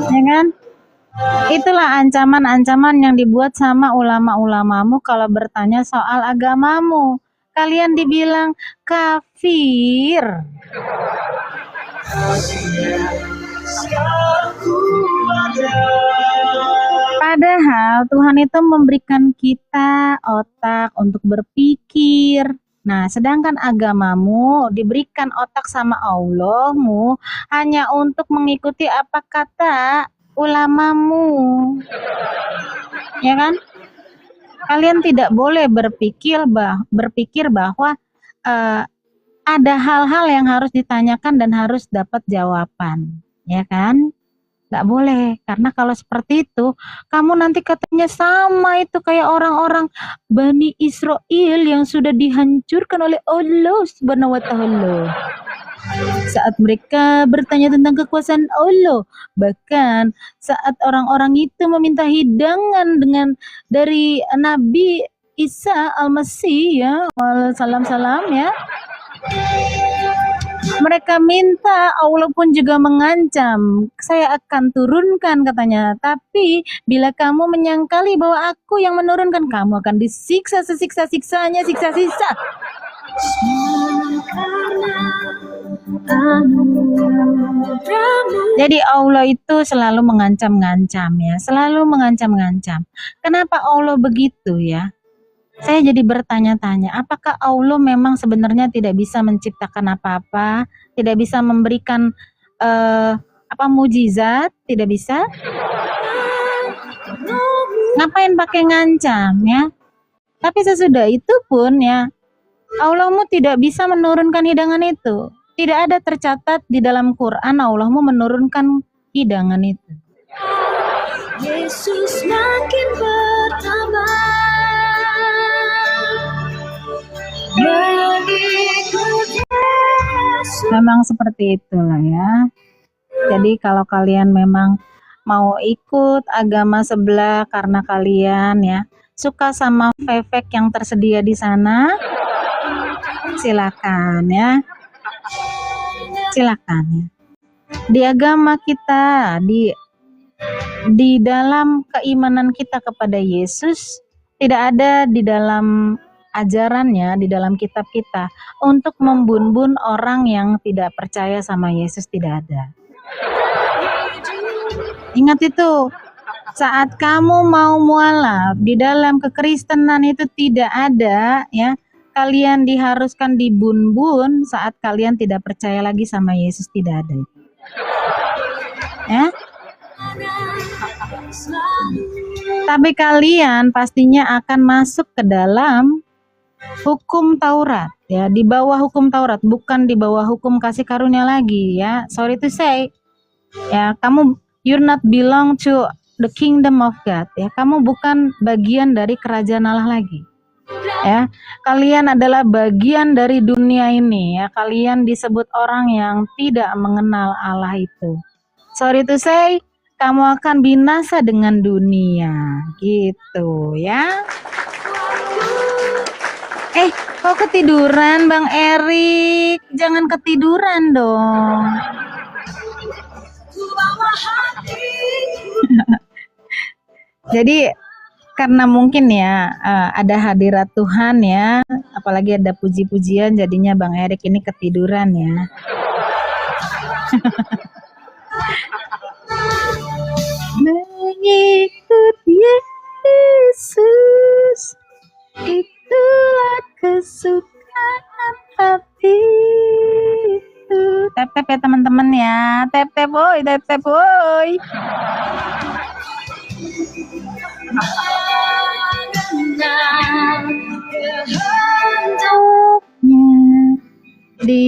Speaker 1: Ya kan? Itulah ancaman-ancaman yang dibuat sama ulama-ulamamu kalau bertanya soal agamamu. Kalian dibilang kafir. Padahal Tuhan itu memberikan kita otak untuk berpikir. Nah, sedangkan agamamu diberikan otak sama Allahmu hanya untuk mengikuti apa kata ulamamu. Ya kan? Kalian tidak boleh berpikir bahwa ada hal-hal yang harus ditanyakan dan harus dapat jawaban. Ya kan? Nggak boleh, karena kalau seperti itu, kamu nanti katanya sama itu kayak orang-orang Bani Israel yang sudah dihancurkan oleh Allah Subhanahu wa Ta'ala. Saat mereka bertanya tentang kekuasaan Allah, bahkan saat orang-orang itu meminta hidangan dari Nabi Isa Al-Masih ya, salam-salam ya. Mereka minta, Allah pun juga mengancam, saya akan turunkan katanya, tapi bila kamu menyangkali bahwa aku yang menurunkan, kamu akan disiksa sesiksa-siksanya, siksa-siksa. Jadi Allah itu selalu mengancam-ngancam ya, selalu mengancam-ngancam. Kenapa Allah begitu ya? Saya jadi bertanya-tanya, apakah Allah memang sebenarnya tidak bisa menciptakan apa-apa, tidak bisa memberikan mujizat, tidak bisa? Ngapain pakai ngancam ya? Tapi sesudah itu pun ya, Allahmu tidak bisa menurunkan hidangan itu. Tidak ada tercatat di dalam Quran Allahmu menurunkan hidangan itu.
Speaker 6: Yesus makin bertambah.
Speaker 1: Memang seperti itulah ya. Jadi kalau kalian memang mau ikut agama sebelah karena kalian ya suka sama fefek yang tersedia di sana, silakan ya. Silakan ya. Di agama kita, di dalam keimanan kita kepada Yesus, tidak ada di dalam ajarannya, di dalam kitab kita untuk membun-bun orang yang tidak percaya sama Yesus, tidak ada. Ingat itu, saat kamu mau mualaf di dalam kekristenan itu tidak ada ya, kalian diharuskan dibun-bun saat kalian tidak percaya lagi sama Yesus, tidak ada itu. Ya? Tapi kalian pastinya akan masuk ke dalam hukum Taurat ya, di bawah hukum Taurat, bukan di bawah hukum kasih karunia lagi ya. Sorry to say ya, you're not belong to the kingdom of God ya. Kamu bukan bagian dari kerajaan Allah lagi ya. Kalian adalah bagian dari dunia ini ya. Kalian disebut orang yang tidak mengenal Allah itu. Sorry to say, kamu akan binasa dengan dunia gitu ya. Kok ketiduran Bang Erik? Jangan ketiduran dong. Jadi karena mungkin ya ada hadirat Tuhan ya, apalagi ada puji-pujian, jadinya Bang Erik ini ketiduran ya. Mengikut Yesus itulah kesukaan hatiku. Tep-tep ya teman-teman ya. Tep-tep boy, tep-tep boy. Di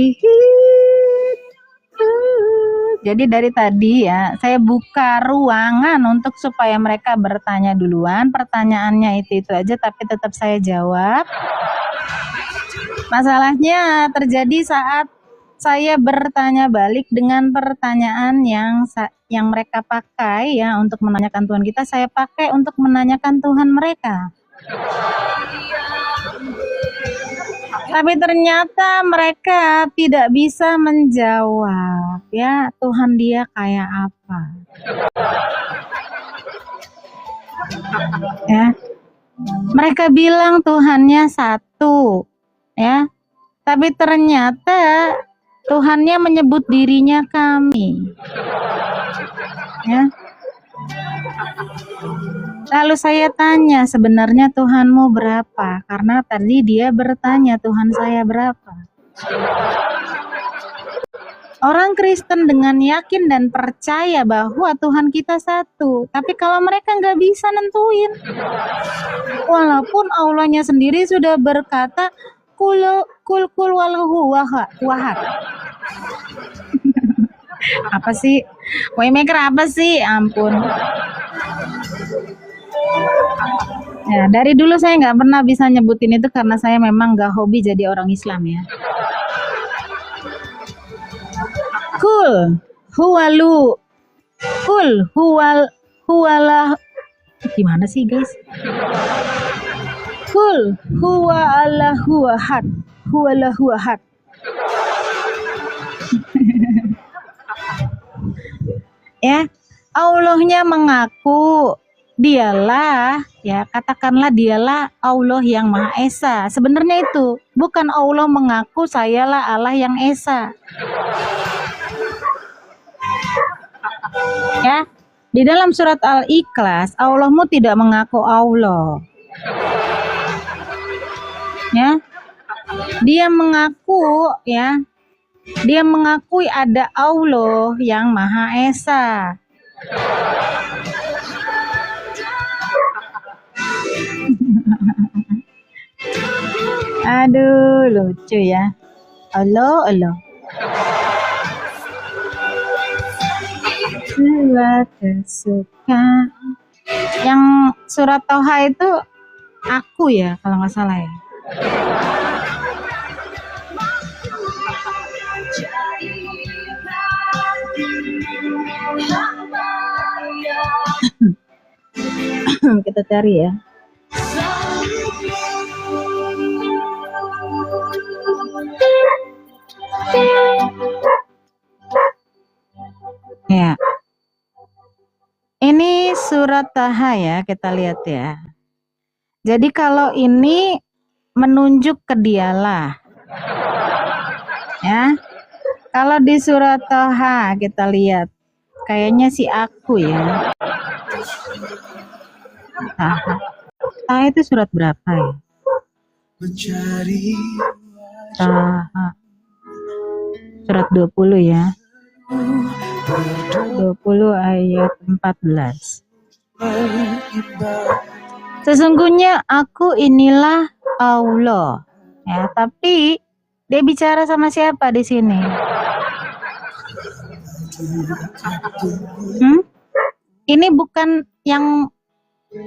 Speaker 1: Jadi dari tadi ya, saya buka ruangan untuk supaya mereka bertanya duluan. Pertanyaannya itu aja, tapi tetap saya jawab. Masalahnya terjadi saat saya bertanya balik dengan pertanyaan yang mereka pakai ya untuk menanyakan Tuhan kita, saya pakai untuk menanyakan Tuhan mereka. Tapi ternyata mereka tidak bisa menjawab ya, Tuhan dia kayak apa. Ya, mereka bilang Tuhannya satu, ya, tapi ternyata Tuhannya menyebut dirinya kami, ya. Lalu saya tanya, sebenarnya Tuhanmu berapa? Karena tadi dia bertanya, Tuhan saya berapa? Orang Kristen dengan yakin dan percaya bahwa Tuhan kita satu. Tapi kalau mereka nggak bisa nentuin. Walaupun Allahnya sendiri sudah berkata, kul walhu wahad. Apa sih? Waymaker apa sih? Ampun. Ya, dari dulu saya nggak pernah bisa nyebutin itu karena saya memang nggak hobi jadi orang Islam ya. Kul huwalu kul huwalah, gimana sih guys? Kul huwalahu ahad huwalahu ahad. Ya, Allahnya mengaku dialah, ya katakanlah dialah Allah yang Maha Esa. Sebenarnya itu bukan Allah mengaku sayalah Allah yang Esa. Ya, di dalam surat Al-Ikhlas Allahmu tidak mengaku Allah. Ya, dia mengaku, ya, dia mengakui ada Allah yang Maha Esa. Aduh, lucu ya. Allah. Kesukaan. Yang surat Toha itu aku ya, kalau nggak salah ya. Kita cari ya. Ya. Ini surat Taha ya, kita lihat ya. Jadi kalau ini menunjuk ke dialah. Ya. Kalau di surat Taha kita lihat kayaknya si aku ya. Taha itu surat berapa ya? Taha. Surat 20 ya. 20 ayat 14. Sesungguhnya aku inilah Allah. Ya, tapi dia bicara sama siapa di sini? Ini bukan yang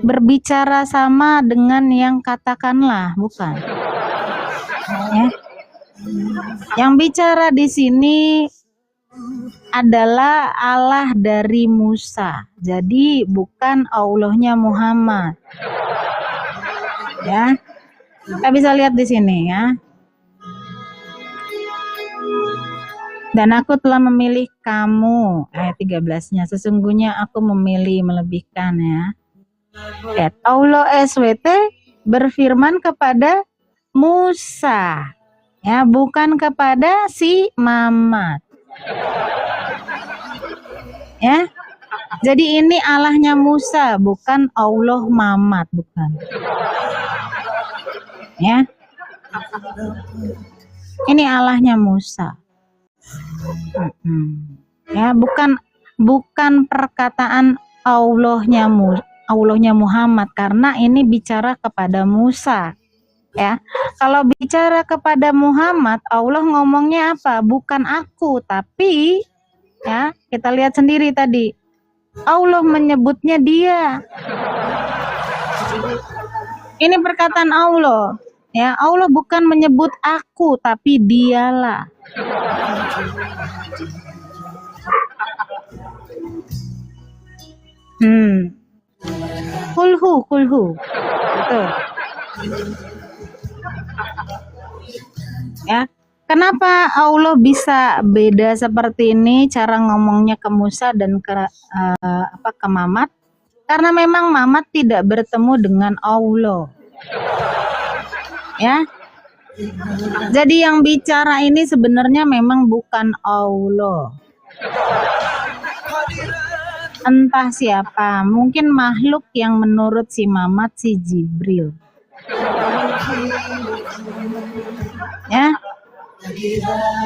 Speaker 1: berbicara sama dengan yang katakanlah, bukan. Ya. Yang bicara di sini adalah Allah dari Musa. Jadi bukan Allahnya Muhammad. Ya. Kita bisa lihat di sini ya. Dan aku telah memilih kamu, ayat 13-nya. Sesungguhnya aku memilih melebihkan ya. Allah SWT berfirman kepada Musa. Ya, bukan kepada si Mamat. Ya. Jadi ini Allahnya Musa, bukan Allah Mamat, bukan. Ya. Ini Allahnya Musa. Ya, bukan perkataan Allahnya Muhammad, karena ini bicara kepada Musa. Ya, kalau bicara kepada Muhammad, Allah ngomongnya apa? Bukan aku, tapi ya kita lihat sendiri tadi, Allah menyebutnya dia. Ini perkataan Allah. Ya, Allah bukan menyebut aku, tapi dialah. Kulhu. Betul. Ya, kenapa Allah bisa beda seperti ini cara ngomongnya ke Musa dan ke Mamat? Karena memang Mamat tidak bertemu dengan Allah. Ya. Jadi yang bicara ini sebenarnya memang bukan Allah. Entah siapa, mungkin makhluk yang menurut si Mamat si Jibril. Ya.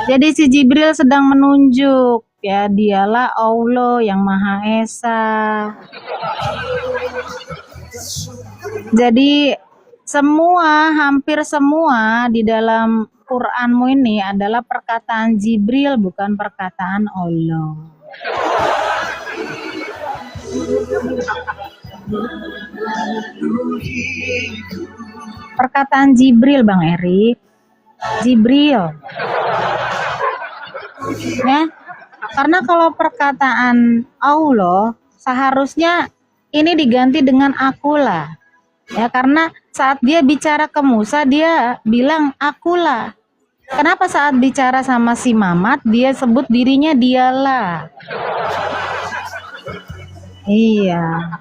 Speaker 1: Jadi si Jibril sedang menunjuk, ya dialah Allah yang Maha Esa. Jadi hampir semua di dalam Quranmu ini adalah perkataan Jibril, bukan perkataan Allah. Perkataan Jibril, Bang Erik. Jibril. Ya. Karena kalau perkataan Allah seharusnya ini diganti dengan akulah. Ya, karena saat dia bicara ke Musa dia bilang akulah. Kenapa saat bicara sama si Mamat dia sebut dirinya dialah? Iya.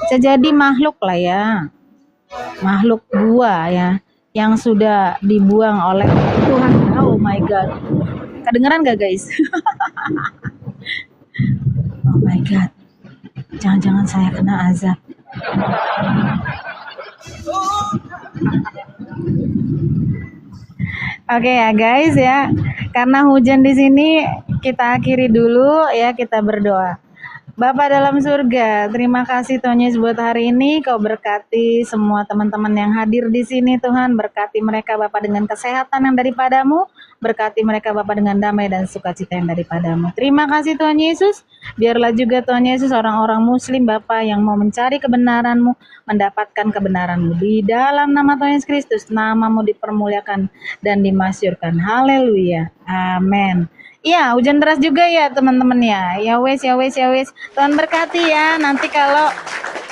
Speaker 1: Bisa jadi makhluk lah ya. Makhluk gua ya yang sudah dibuang oleh Tuhan. Oh my god. Kedengeran gak guys? Oh my god. Jangan-jangan saya kena azab. Oke ya guys ya. Karena hujan di sini kita akhiri dulu ya, kita berdoa. Bapa dalam surga, terima kasih Tuhan Yesus buat hari ini. Kau berkati semua teman-teman yang hadir di sini Tuhan. Berkati mereka Bapa dengan kesehatan yang daripadamu. Berkati mereka Bapa dengan damai dan sukacita yang daripadamu. Terima kasih Tuhan Yesus. Biarlah juga Tuhan Yesus orang-orang muslim Bapa yang mau mencari kebenaran-Mu, mendapatkan kebenaran-Mu. Di dalam nama Tuhan Yesus Kristus, nama-Mu dipermuliakan dan dimasyurkan. Haleluya. Amin. Iya, hujan deras juga ya teman-teman ya. Ya wes. Tuhan berkati ya. Nanti kalau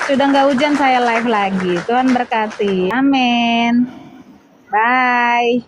Speaker 1: sudah nggak hujan saya live lagi. Tuhan berkati. Amin. Bye.